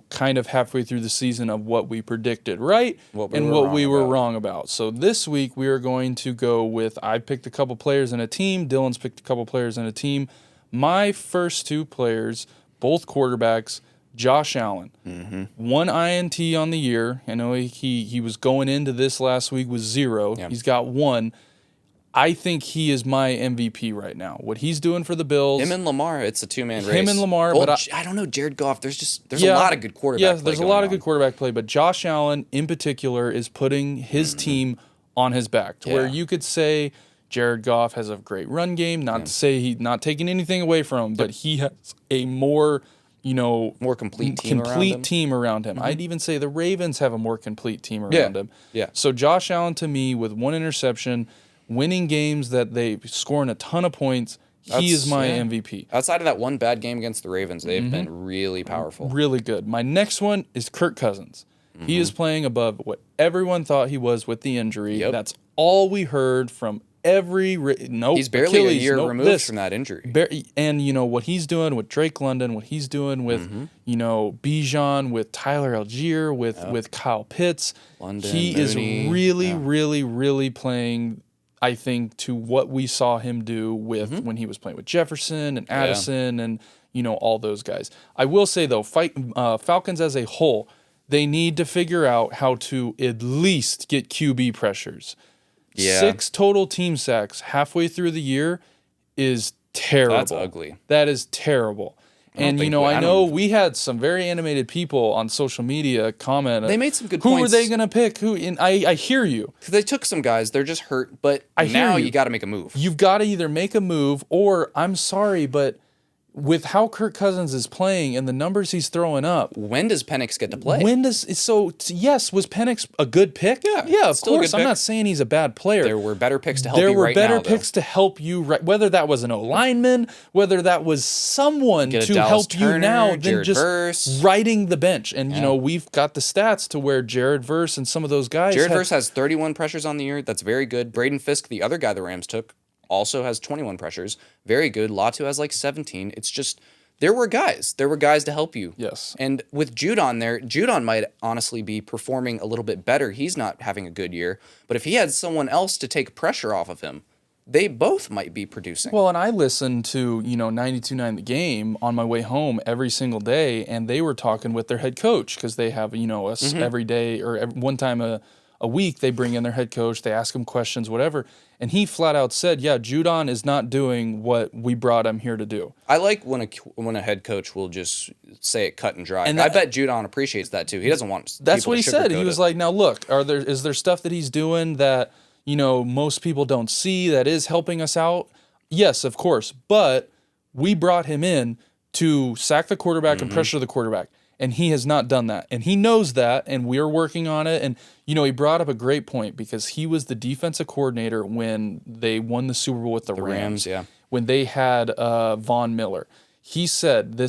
kind of halfway through the season of what we predicted right and what we were wrong about. So this week we are going to go with, I picked a couple players in a team, Dylan's picked a couple players in a team. My first 2 players, both quarterbacks, Josh Allen. 1 INT on the year. I know he was going into this last week with 0. Yep. He's got 1. I think he is my MVP right now. What he's doing for the Bills. Him and Lamar, it's a 2-man race. Him and Lamar. Well, but I don't know, Jared Goff. There's a lot of good quarterback play. Yeah, there's a lot of good quarterback play, but Josh Allen in particular is putting his team on his back to where you could say Jared Goff has a great run game. Not to say he's not taking anything away from him, but he has a more complete team around him. I'd even say the Ravens have a more complete team around him. Yeah. So Josh Allen to me with 1 interception, winning games that they scoring a ton of points. He is my MVP. Outside of that one bad game against the Ravens, they've been really powerful. Really good. My next one is Kirk Cousins. He is playing above what everyone thought he was with the injury. Yep. That's all we heard from every. He's barely a year removed from that injury. And you know what he's doing with Drake London, what he's doing with Bijan, with Tyler Algier, with Kyle Pitts. London, he Mooney, is really playing, I think, to what we saw him do with when he was playing with Jefferson and Addison and all those guys. I will say though, Falcons as a whole, they need to figure out how to at least get QB pressures. Yeah. 6 total team sacks halfway through the year is terrible. That's ugly. That is terrible. And I know we had some very animated people on social media comment. They made some good points. Who points. are they going to pick? Who? And I hear you. Because they took some guys, they're just hurt. But now you got to make a move. You've got to either make a move or, I'm sorry, but with how Kirk Cousins is playing and the numbers he's throwing up. When does Penix get to play? Yes, was Penix a good pick? Yeah, of course. I'm not saying he's a bad player. There were better picks to help you right now. There were better picks to help you, whether that was an O-lineman, whether that was someone to help you now than Jared just Verse. riding the bench. And, we've got the stats to where Jared Verse and some of those guys. Jared Verse has 31 pressures on the year. That's very good. Braden Fisk, the other guy the Rams took, also has 21 pressures. Very good. Latu has like 17. It's just... There were guys to help you. Yes. And with Judon there, Judon might honestly be performing a little bit better. He's not having a good year. But if he had someone else to take pressure off of him, they both might be producing. Well, and I listened to, 92.9 The Game on my way home every single day, and they were talking with their head coach because they have, us every day or one time a week they bring in their head coach, they ask him questions, whatever. And he flat out said, Judon is not doing what we brought him here to do. I like when a head coach will just say it cut and dry. And I bet Judon appreciates that too. He doesn't want That's what he said. He was it. like, now look, is there stuff that he's doing that, most people don't see that is helping us out? Yes, of course. But we brought him in to sack the quarterback and pressure the quarterback. And he has not done that. And he knows that, and we're working on it. And, he brought up a great point because he was the defensive coordinator when they won the Super Bowl with the Rams. Yeah. When they had Von Miller. He said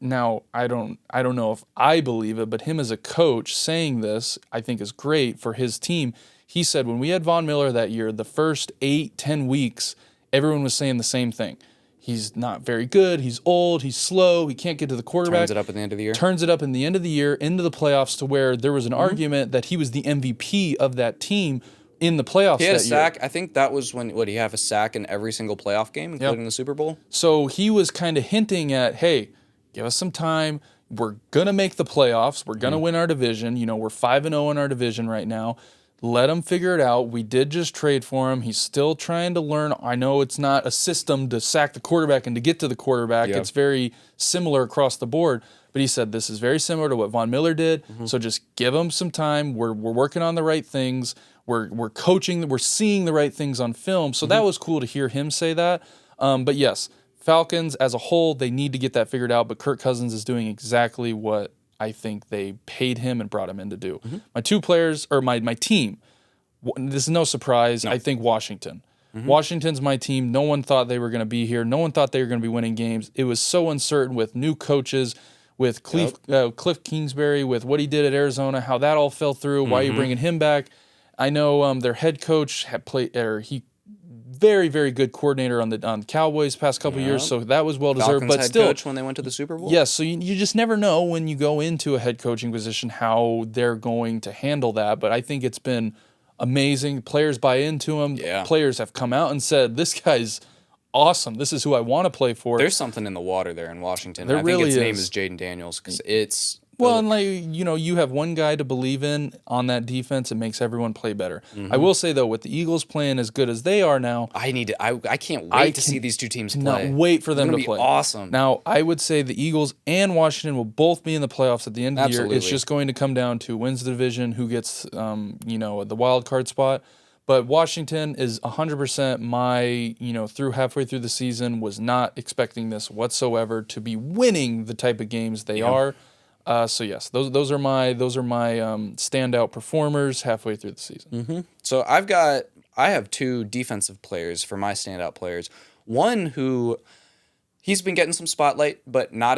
now, I don't know if I believe it, but him as a coach saying this, I think is great for his team. He said when we had Von Miller that year, the first 8-10 weeks, everyone was saying the same thing. He's not very good. He's old. He's slow. He can't get to the quarterback. Turns it up at the end of the year. Turns it up in the end of the year into the playoffs to where there was an argument that he was the MVP of that team in the playoffs that year. He had a sack. I think that was when, he have a sack in every single playoff game, including the Super Bowl? So he was kind of hinting at, hey, give us some time. We're going to make the playoffs. We're going to win our division. We're 5-0 in our division right now. Let him figure it out. We did just trade for him. He's still trying to learn. I know it's not a system to sack the quarterback and to get to the quarterback. Yep. It's very similar across the board. But he said this is very similar to what Von Miller did. So just give him some time. We're working on the right things. We're coaching. We're seeing the right things on film. So that was cool to hear him say that. But yes, Falcons as a whole, they need to get that figured out. But Kirk Cousins is doing exactly what I think they paid him and brought him in to do. My 2 players, or my team, this is no surprise, I think Washington. Washington's my team. No one thought they were going to be here. No one thought they were going to be winning games. It was so uncertain with new coaches, with Cliff Kingsbury, with what he did at Arizona, how that all fell through, why you're bringing him back. I know their head coach had played, very, very good coordinator on the Cowboys past couple years, so that was well deserved. Falcons but still, coach when they went to the Super Bowl. Yes, so you just never know when you go into a head coaching position how they're going to handle that. But I think it's been amazing. Players buy into him. Yeah. Players have come out and said, "This guy's awesome. This is who I want to play for." There's something in the water there in Washington. There I really think is. His name is Jaden Daniels because it's. Well, and you have one guy to believe in on that defense. It makes everyone play better. I will say though, with the Eagles playing as good as they are now, I can't wait to see these two teams play. Not wait for them to play. Awesome. Now, I would say the Eagles and Washington will both be in the playoffs at the end of the year. It's just going to come down to who wins the division, who gets the wild card spot. But Washington is 100% my, through halfway through the season, was not expecting this whatsoever to be winning the type of games they are. So yes, those are my standout performers halfway through the season. So I've got I have two defensive players for my standout players. One who he's been getting some spotlight, but not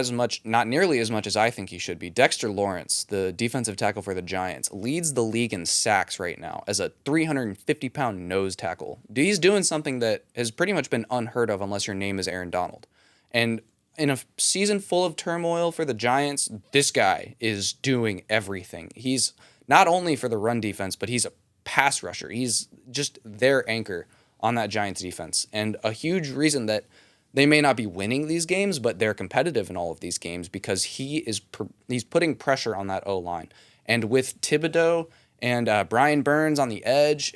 nearly as much as I think he should be. Dexter Lawrence, the defensive tackle for the Giants, leads the league in sacks right now as a 350-pound nose tackle. He's doing something that has pretty much been unheard of unless your name is Aaron Donald. And in a season full of turmoil for the Giants, this guy is doing everything. He's not only for the run defense, but he's a pass rusher. He's just their anchor on that Giants defense. And a huge reason that they may not be winning these games, but they're competitive in all of these games because he's putting pressure on that O-line. And with Thibodeau and Brian Burns on the edge,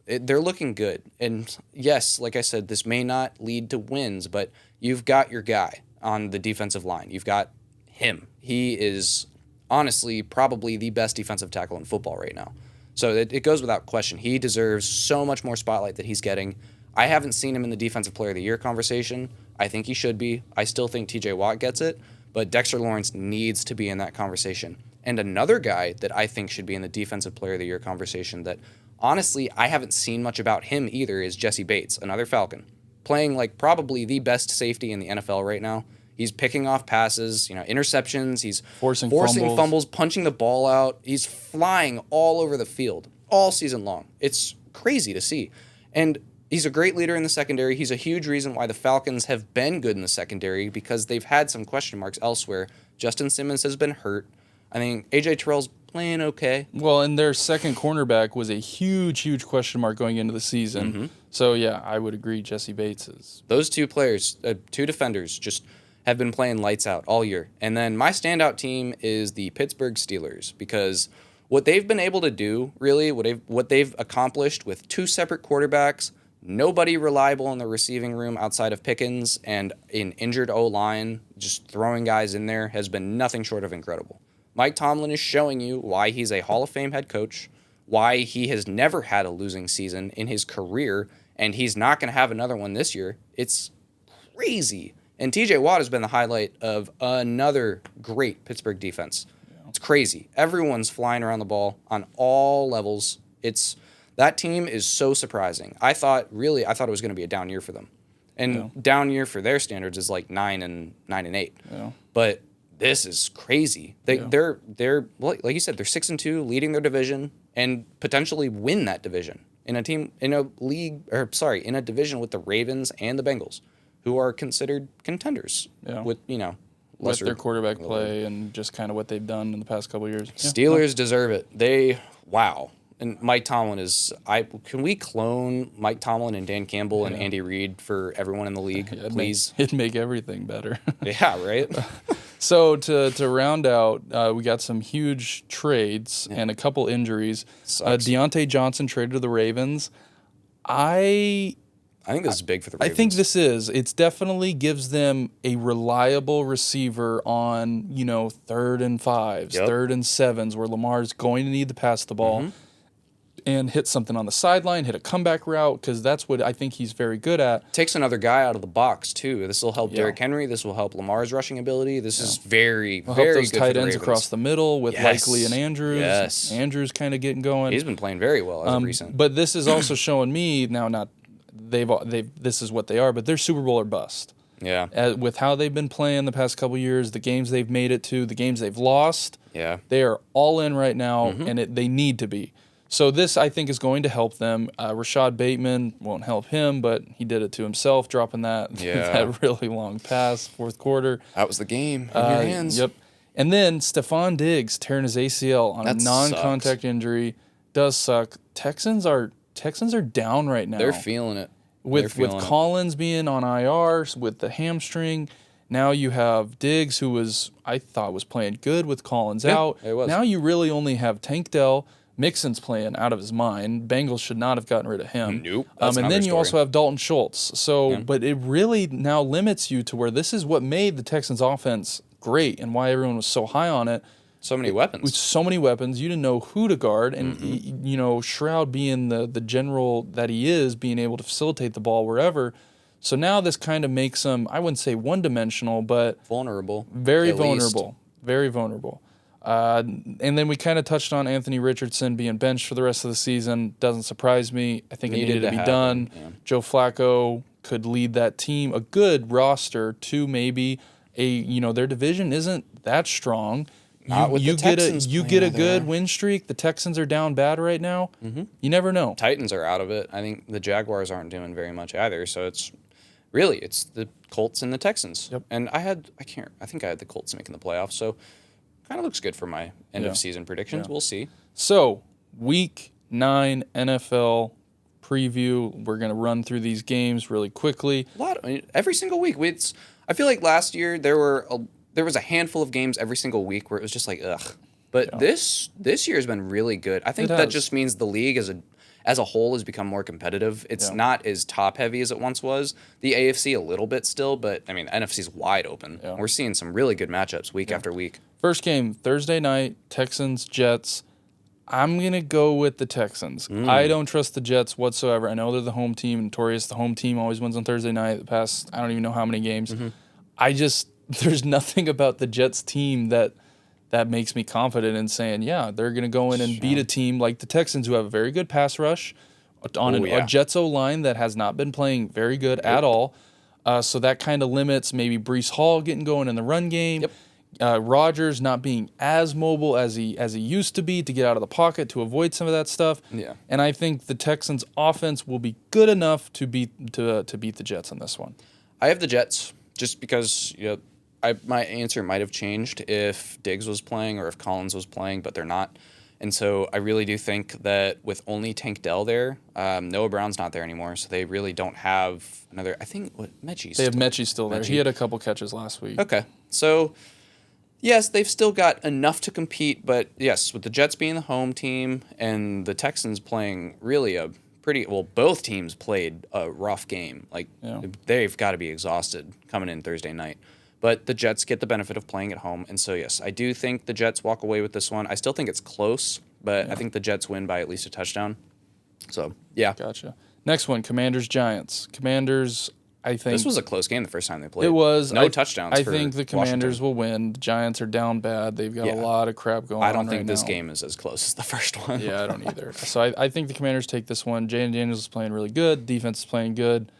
they're looking good. And yes, like I said, this may not lead to wins, but you've got your guy on the defensive line. You've got him. He is honestly probably the best defensive tackle in football right now. So it goes without question. He deserves so much more spotlight that he's getting. I haven't seen him in the Defensive Player of the Year conversation. I think he should be. I still think TJ Watt gets it, but Dexter Lawrence needs to be in that conversation. And another guy that I think should be in the Defensive Player of the Year conversation that honestly I haven't seen much about him either is Jesse Bates, another Falcon, playing like probably the best safety in the NFL right now. He's picking off passes, interceptions. He's forcing fumbles, punching the ball out. He's flying all over the field all season long. It's crazy to see. And he's a great leader in the secondary. He's a huge reason why the Falcons have been good in the secondary because they've had some question marks elsewhere. Justin Simmons has been hurt. I think A.J. Terrell's playing okay. Well, and their second cornerback was a huge question mark going into the season. Mm-hmm. So, yeah, I would agree Jesse Bates is. Those two players, two defenders, just have been playing lights out all year. And then my standout team is the Pittsburgh Steelers because what they've been able to do, really, what they've accomplished with two separate quarterbacks, nobody reliable in the receiving room outside of Pickens, and an injured O-line, just throwing guys in there, has been nothing short of incredible. Mike Tomlin is showing you why he's a Hall of Fame head coach, why he has never had a losing season in his career, and he's not going to have another one this year. It's crazy. And TJ Watt has been the highlight of another great Pittsburgh defense. Yeah. It's crazy. Everyone's flying around the ball on all levels. That team is so surprising. I thought it was going to be a down year for them. And down year for their standards is like 9 and 8. Yeah. But this is crazy. They're like you said, they're 6-2, leading their division and potentially win that division in a division with the Ravens and the Bengals, who are considered contenders with with their quarterback play and just kind of what they've done in the past couple of years. Steelers deserve it. Wow. And Mike Tomlin can we clone Mike Tomlin and Dan Campbell and Andy Reid for everyone in the league, please? It'd make everything better. Yeah, right? So to round out, we got some huge trades and a couple injuries. Deontay Johnson traded to the Ravens. I think this is big for the Ravens. I think this is. It definitely gives them a reliable receiver on, 3rd and 5s, 3rd and 7s, where Lamar's going to need to pass the ball and hit something on the sideline, hit a comeback route, because that's what I think he's very good at. Takes another guy out of the box, too. This will help Derrick Henry. This will help Lamar's rushing ability. This is very, will very help those good tight for the ends Ravens. across the middle with Likely and Andrews. Yes. Andrews kind of getting going. He's been playing very well as of recent. But this is also showing me, this is what they are, but they're Super Bowl or bust. Yeah. With how they've been playing the past couple years, the games they've made it to, the games they've lost, they are all in right now, and they need to be. So this, I think, is going to help them. Rashad Bateman won't help him, but he did it to himself, dropping that really long pass, fourth quarter. That was the game in your hands. Yep. And then Stephon Diggs tearing his ACL on a non-contact injury does suck. Texans are down right now. They're feeling it. With Collins being on IR with the hamstring. Now you have Diggs, who I thought was playing good with Collins out. It was. Now you really only have Tank Dell. Mixon's playing out of his mind. Bengals should not have gotten rid of him. Nope. And then you also have Dalton Schultz. So, but it really now limits you to where this is what made the Texans' offense great and why everyone was so high on it. So many weapons. With so many weapons, you didn't know who to guard, and Shroud being the general that he is, being able to facilitate the ball wherever. So now this kind of makes them, I wouldn't say one-dimensional, but vulnerable. Very vulnerable. Very vulnerable. And then we kind of touched on Anthony Richardson being benched for the rest of the season. Doesn't surprise me. I think it needed to be done. Yeah. Joe Flacco could lead that team, a good roster to maybe their division isn't that strong. Not with the Texans you playing get a there. good win streak. The Texans are down bad right now. Mm-hmm. You never know. Titans are out of it. I think the Jaguars aren't doing very much either. So it's the Colts and the Texans. Yep. And I think I had the Colts making the playoffs. So kind of looks good for my end of season predictions. Yeah. We'll see. So Week 9 NFL preview. We're gonna run through these games really quickly. Every single week. I feel like last year there was a handful of games every single week where it was just like ugh. But this year has been really good. I think that just means the league as a whole has become more competitive. It's not as top heavy as it once was. The AFC a little bit still, but I mean NFC's wide open. Yeah. We're seeing some really good matchups week after week. First game Thursday night, Texans Jets. I'm gonna go with the Texans. I don't trust the Jets whatsoever. I know they're the home team, notorious. The home team always wins on Thursday night. The past I don't even know how many games. There's nothing about the Jets team that makes me confident in saying, yeah, they're going to go in and beat a team like the Texans who have a very good pass rush on a Jets O-line that has not been playing very good at all. So that kind of limits maybe Breece Hall getting going in the run game. Yep. Rodgers not being as mobile as he used to be to get out of the pocket to avoid some of that stuff. Yeah. And I think the Texans offense will be good enough to beat the Jets on this one. I have the Jets just because my answer might have changed if Diggs was playing or if Collins was playing, but they're not. And so I really do think that with only Tank Dell there, Noah Brown's not there anymore, so they really don't have another. I think Mechie's. They have Mechie still there. He had a couple catches last week. Okay, so yes, they've still got enough to compete, but yes, with the Jets being the home team and the Texans playing really both teams played a rough game. They've got to be exhausted coming in Thursday night. But the Jets get the benefit of playing at home. And so, yes, I do think the Jets walk away with this one. I still think it's close, but I think the Jets win by at least a touchdown. So, yeah. Gotcha. Next one, Commanders-Giants. Commanders, I think... This was a close game the first time they played. It was. No touchdowns I think the Commanders Washington. will win. The Giants are down bad. They've got a lot of crap going on I don't think right this now. game is as close as the first one. Yeah, I don't either. So I think the Commanders take this one. Jayden Daniels is playing really good. Defense is playing good.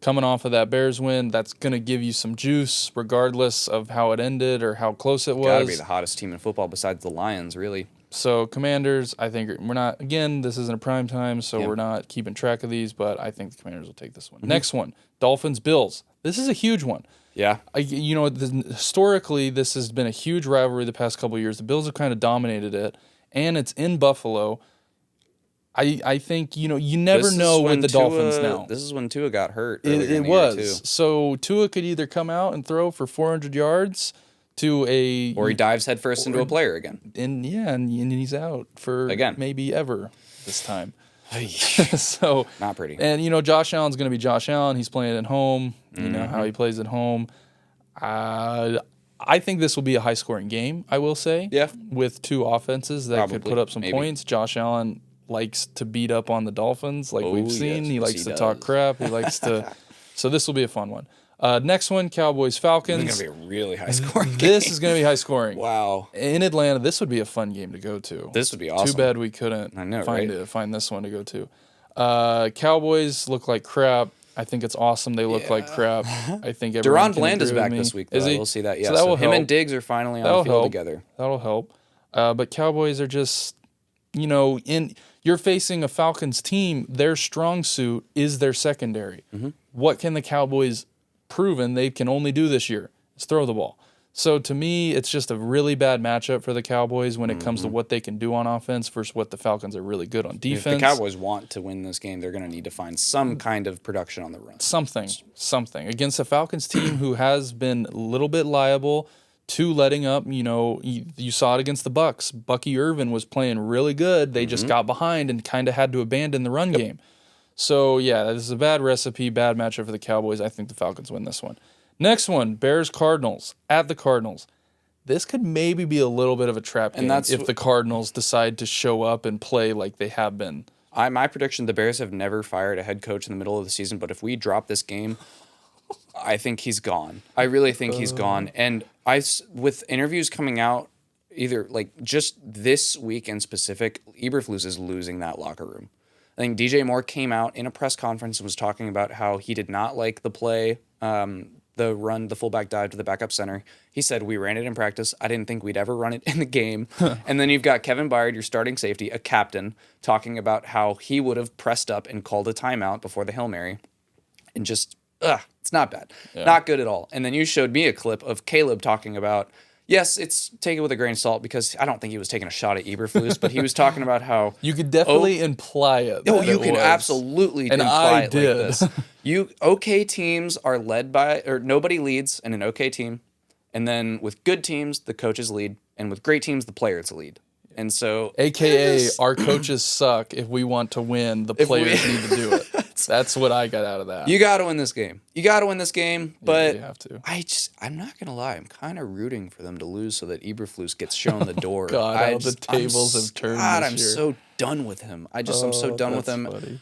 Coming off of that Bears win, that's going to give you some juice regardless of how it ended or how close it was. Got to be the hottest team in football besides the Lions, really. So Commanders, I think we're not, again, this isn't a prime time, so we're not keeping track of these, but I think the Commanders will take this one. Next one, Dolphins-Bills. This is a huge one. Yeah. Historically, this has been a huge rivalry the past couple of years. The Bills have kind of dominated it, and it's in Buffalo. I think, you never know with the Dolphins now. This is when Tua got hurt. It was. So Tua could either come out and throw for 400 yards or he dives headfirst into a player again. And he's out for maybe ever this time. So not pretty. And Josh Allen's going to be Josh Allen. He's playing at home. You know how he plays at home. I think this will be a high-scoring game, I will say. Yeah. With two offenses that could put up some points. Josh Allen likes to beat up on the Dolphins we've seen. He likes to talk crap. He likes to. So this will be a fun one. Next one, Cowboys-Falcons. This is going to be a really high-scoring game. This is going to be high-scoring. Wow. In Atlanta, this would be a fun game to go to. This would be awesome. Too bad we couldn't find this one to go to. Cowboys look like crap. I think it's awesome. They look like crap. I think everyone Deron Bland is back this week, though. We'll see that. Yeah, so him and Diggs are finally on the field together. That'll help. But Cowboys are just, you're facing a Falcons team. Their strong suit is their secondary. What can the Cowboys proven they can only do this year? Is throw the ball. So to me, it's just a really bad matchup for the Cowboys when it comes to what they can do on offense versus what the Falcons are really good on defense. If the Cowboys want to win this game, they're going to need to find some kind of production on the run. Something. Against a Falcons team who has been a little bit liable to letting up. You saw it against the Bucs. Bucky Irvin was playing really good. They just got behind and kind of had to abandon the run game. So, yeah, this is a bad recipe, bad matchup for the Cowboys. I think the Falcons win this one. Next one, Bears-Cardinals at the Cardinals. This could maybe be a little bit of a trap game if the Cardinals decide to show up and play like they have been. My prediction, the Bears have never fired a head coach in the middle of the season, but if we drop this game, I think he's gone. I really think he's gone. And with interviews coming out, either like just this week in specific, Eberflus is losing that locker room. I think DJ Moore came out in a press conference and was talking about how he did not like the play, the fullback dive to the backup center. He said, we ran it in practice. I didn't think we'd ever run it in the game. And then you've got Kevin Byard, your starting safety, a captain, talking about how he would have pressed up and called a timeout before the Hail Mary. And just, it's not bad. Yeah. Not good at all. And then you showed me a clip of Caleb talking about, yes, it's taken with a grain of salt because I don't think he was taking a shot at Eberflus, but he was talking about how you could definitely imply it. Oh, you can absolutely and imply I it did. like this. Okay teams are led by, or nobody leads in an okay team, and then with good teams the coaches lead, and with great teams the players lead. And so, AKA, our coaches suck. If we want to win, the players need to do it. That's what I got out of that. You got to win this game. But you have to. I'm not gonna lie. I'm kind of rooting for them to lose so that Eberflus gets shown the door. God, how the tables have turned. God, I'm so done with him. I'm so done with him. Funny.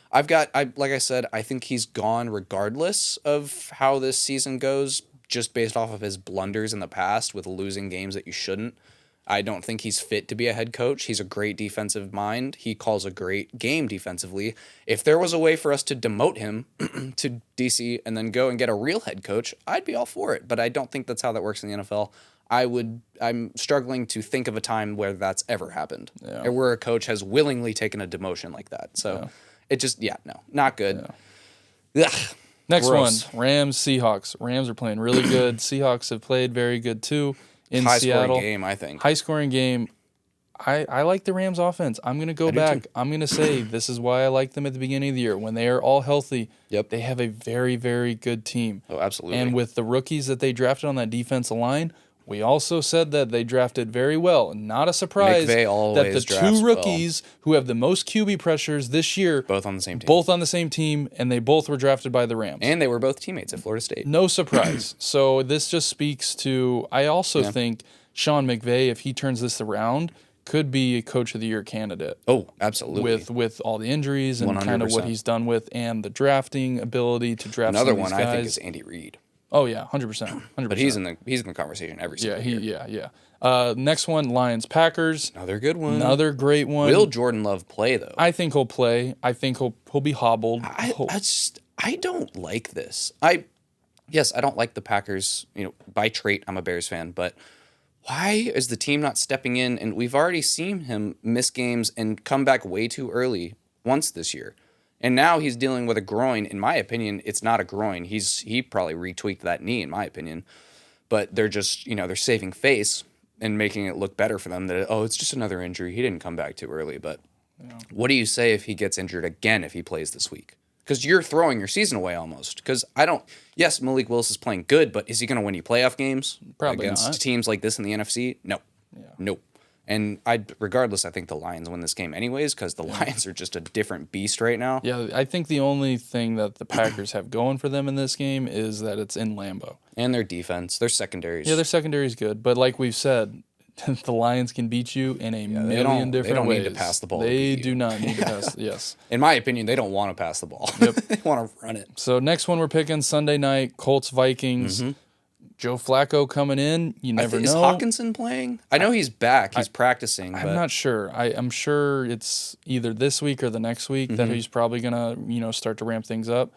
Like I said, I think he's gone regardless of how this season goes, just based off of his blunders in the past with losing games that you shouldn't. I don't think he's fit to be a head coach. He's a great defensive mind. He calls a great game defensively. If there was a way for us to demote him to DC and then go and get a real head coach, I'd be all for it. But I don't think that's how that works in the NFL. I'm struggling to think of a time where that's ever happened, or where a coach has willingly taken a demotion like that. So it just, no, not good. Yeah. Next Gross. one, Rams, Seahawks. Rams are playing really good. Seahawks have played very good too. In Seattle, high-scoring game, I think. High-scoring game. I like the Rams offense. I'm going to go back. I'm going to say this is why I like them at the beginning of the year. When they are all healthy, they have a very, very good team. Oh, absolutely. And with the rookies that they drafted on that defensive line, we also said that they drafted very well. Not a surprise that the two rookies who have the most QB pressures this year, both on the same team, and they both were drafted by the Rams. And they were both teammates at Florida State. No surprise. So this just speaks to, I also think Sean McVay, if he turns this around, could be a Coach of the Year candidate. Oh, absolutely. With all the injuries and 100%. kind of what he's done with, and the drafting ability to draft another some of one these guys. I think is Andy Reid. Oh yeah, 100%. But he's in the conversation every single year. Next one, Lions, Packers. Another good one. Another great one. Will Jordan Love play though? I think he'll play. I think he'll be hobbled. I don't like this. I don't like the Packers. By trait, I'm a Bears fan, but why is the team not stepping in? And we've already seen him miss games and come back way too early once this year. And now he's dealing with a groin. In my opinion, it's not a groin. He probably retweaked that knee, in my opinion. But they're just, they're saving face and making it look better for them that, it's just another injury. He didn't come back too early. But what do you say if he gets injured again if he plays this week? Because you're throwing your season away almost. Because yes, Malik Willis is playing good, but is he going to win you playoff games? Probably against not. Teams like this in the NFC? No. Yeah. Nope. And regardless, I think the Lions win this game anyways because the Lions are just a different beast right now. Yeah, I think the only thing that the Packers have going for them in this game is that it's in Lambeau. And their defense, their secondaries. Yeah, their secondary is good, but like we've said, the Lions can beat you in a million different ways. They don't need to pass the ball. They do not need to pass. Yes. In my opinion, they don't want to pass the ball. Yep. They want to run it. So next one we're picking Sunday night, Colts Vikings. Mm-hmm. Joe Flacco coming in. You never know. Is Hawkinson playing? I know he's back. He's practicing. I'm not sure. I'm sure it's either this week or the next week that he's probably gonna start to ramp things up.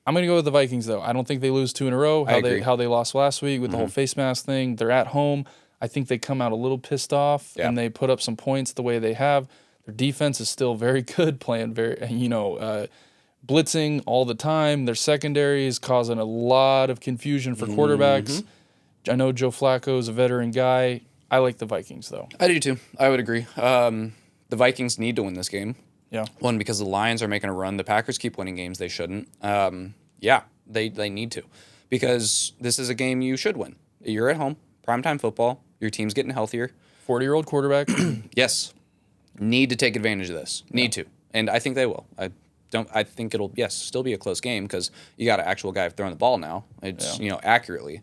I'm gonna go with the Vikings though. I don't think they lose 2 in a row. How they lost last week with the whole face mask thing. They're at home. I think they come out a little pissed off and they put up some points the way they have. Their defense is still very good, playing very blitzing all the time. Their secondary is causing a lot of confusion for quarterbacks. I know Joe Flacco is a veteran guy. I like the Vikings, though. I do, too. I would agree. The Vikings need to win this game. Yeah. One, because the Lions are making a run. The Packers keep winning games they shouldn't. They need to. Because this is a game you should win. You're at home. Primetime football. Your team's getting healthier. 40-year-old quarterback. Yes. Need to take advantage of this. Need to. And I think they will. I think it'll still be a close game because you got an actual guy throwing the ball now. It's accurately,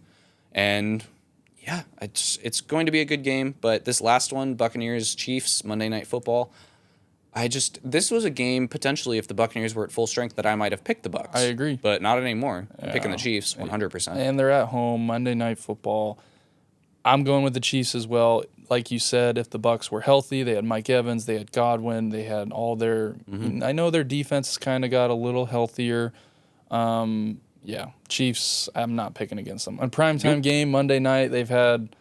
and it's going to be a good game. But this last one, Buccaneers Chiefs Monday Night Football, this was a game potentially if the Buccaneers were at full strength that I might have picked the Bucs. I agree, but not anymore. I'm picking the Chiefs 100%. And they're at home Monday Night Football. I'm going with the Chiefs as well. like you said, if the Bucs were healthy, they had Mike Evans, they had Godwin, they had all their. I know their defense has kind of got a little healthier. Yeah, Chiefs. I'm not picking against them. On primetime game Monday night, they've had.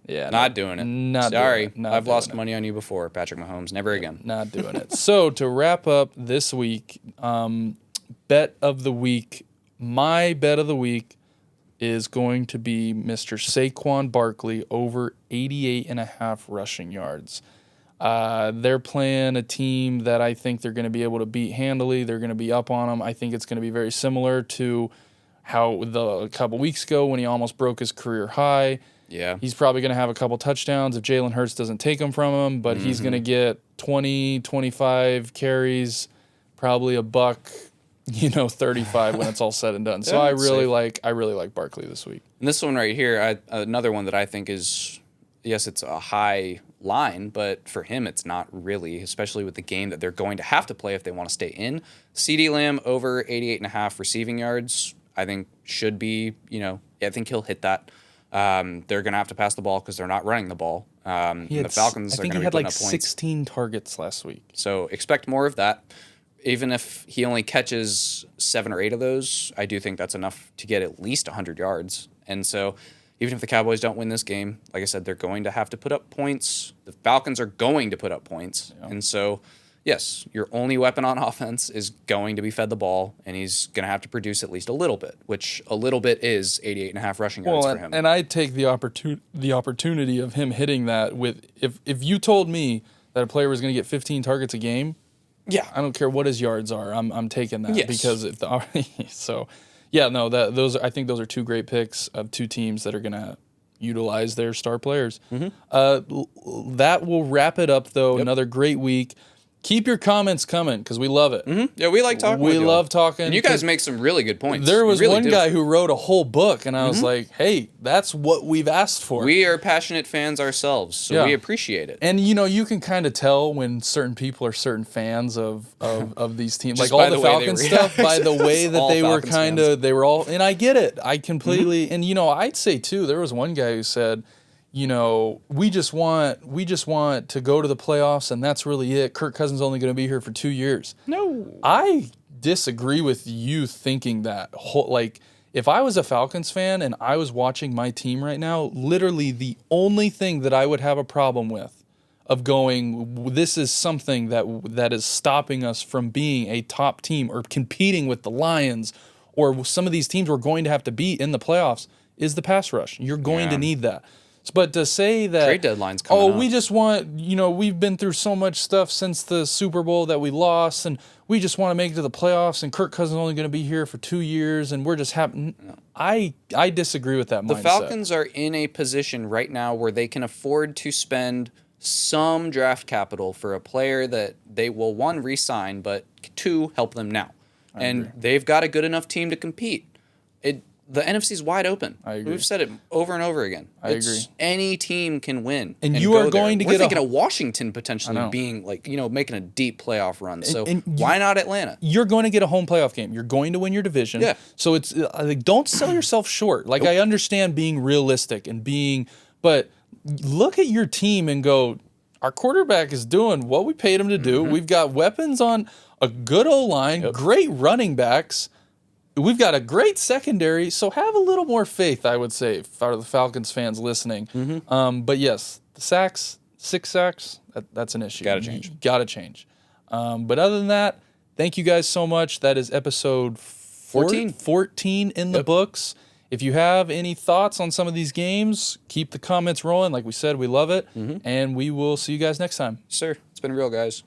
Yeah, Not doing it. Not Sorry, doing it. Not I've doing lost it. money on you before, Patrick Mahomes. Never again. Not doing it. So to wrap up this week, bet of the week. My bet of the week is going to be Mr. Saquon Barkley over 88.5 rushing yards. They're playing a team that I think they're going to be able to beat handily. They're going to be up on them. I think it's going to be very similar to how a couple weeks ago when he almost broke his career high. Yeah. He's probably going to have a couple touchdowns if Jalen Hurts doesn't take them from him, but he's going to get 20, 25 carries, probably a buck, 35 when it's all said and done. So Yeah, I that's really safe. like Barkley this week. And this one right here, another one that I think is, yes, it's a high line, but for him, it's not really, especially with the game that they're going to have to play if they want to stay in. CeeDee Lamb over 88.5 receiving yards, I think should be, I think he'll hit that. They're going to have to pass the ball because they're not running the ball. The Falcons are going to be putting up points. he had 16 targets last week. So expect more of that. Even if he only catches 7 or 8 of those, I do think that's enough to get at least 100 yards. And so even if the Cowboys don't win this game, like I said, they're going to have to put up points. The Falcons are going to put up points. Yeah. And so, yes, your only weapon on offense is going to be fed the ball, and he's going to have to produce at least a little bit, which a little bit is 88.5 rushing yards for him. And I take the opportunity of him hitting that with if you told me that a player was going to get 15 targets a game, yeah, I don't care what his yards are. I'm taking that because I think those are two great picks of two teams that are going to utilize their star players. That will wrap it up though. Yep. Another great week. Keep your comments coming because we love it. Yeah, we like talking. We love talking. And you guys make some really good points. There was one guy who wrote a whole book, and I was like, hey, that's what we've asked for. We are passionate fans ourselves, so we appreciate it. And, you can kind of tell when certain people are certain fans of these teams. Like all the Falcons stuff, by the way that they were they were all, and I get it. I completely, and, I'd say, too, there was one guy who said, we just want to go to the playoffs, and that's really it. Kirk Cousins only going to be here for 2 years. No, I disagree with you thinking that. If I was a Falcons fan and I was watching my team right now, literally the only thing that I would have a problem with of going, this is something that is stopping us from being a top team or competing with the Lions or some of these teams we're going to have to beat in the playoffs is the pass rush. You're going to need that. But to say that trade deadline's coming up. We just want, we've been through so much stuff since the Super Bowl that we lost, and we just want to make it to the playoffs, and Kirk Cousins is only going to be here for 2 years, and we're just happy. I disagree with that mindset. The Falcons are in a position right now where they can afford to spend some draft capital for a player that they will, 1, re-sign, but 2, help them now. And they've got a good enough team to compete. The NFC's wide open. I agree. We've said it over and over again. I agree. Any team can win. And you are going to We're get thinking of Washington potentially being making a deep playoff run. So why not Atlanta? You're going to get a home playoff game. You're going to win your division. Yeah. So it's don't sell yourself short. I understand being realistic but look at your team and go, our quarterback is doing what we paid him to do. We've got weapons on a good O-line, great running backs. We've got a great secondary, so have a little more faith, I would say, for the Falcons fans listening. But yes, the sacks, 6 sacks, that's an issue. Got to change. Got to change. But other than that, thank you guys so much. That is episode 14 in the books. If you have any thoughts on some of these games, keep the comments rolling. Like we said, we love it. And we will see you guys next time. Sir, it's been real, guys.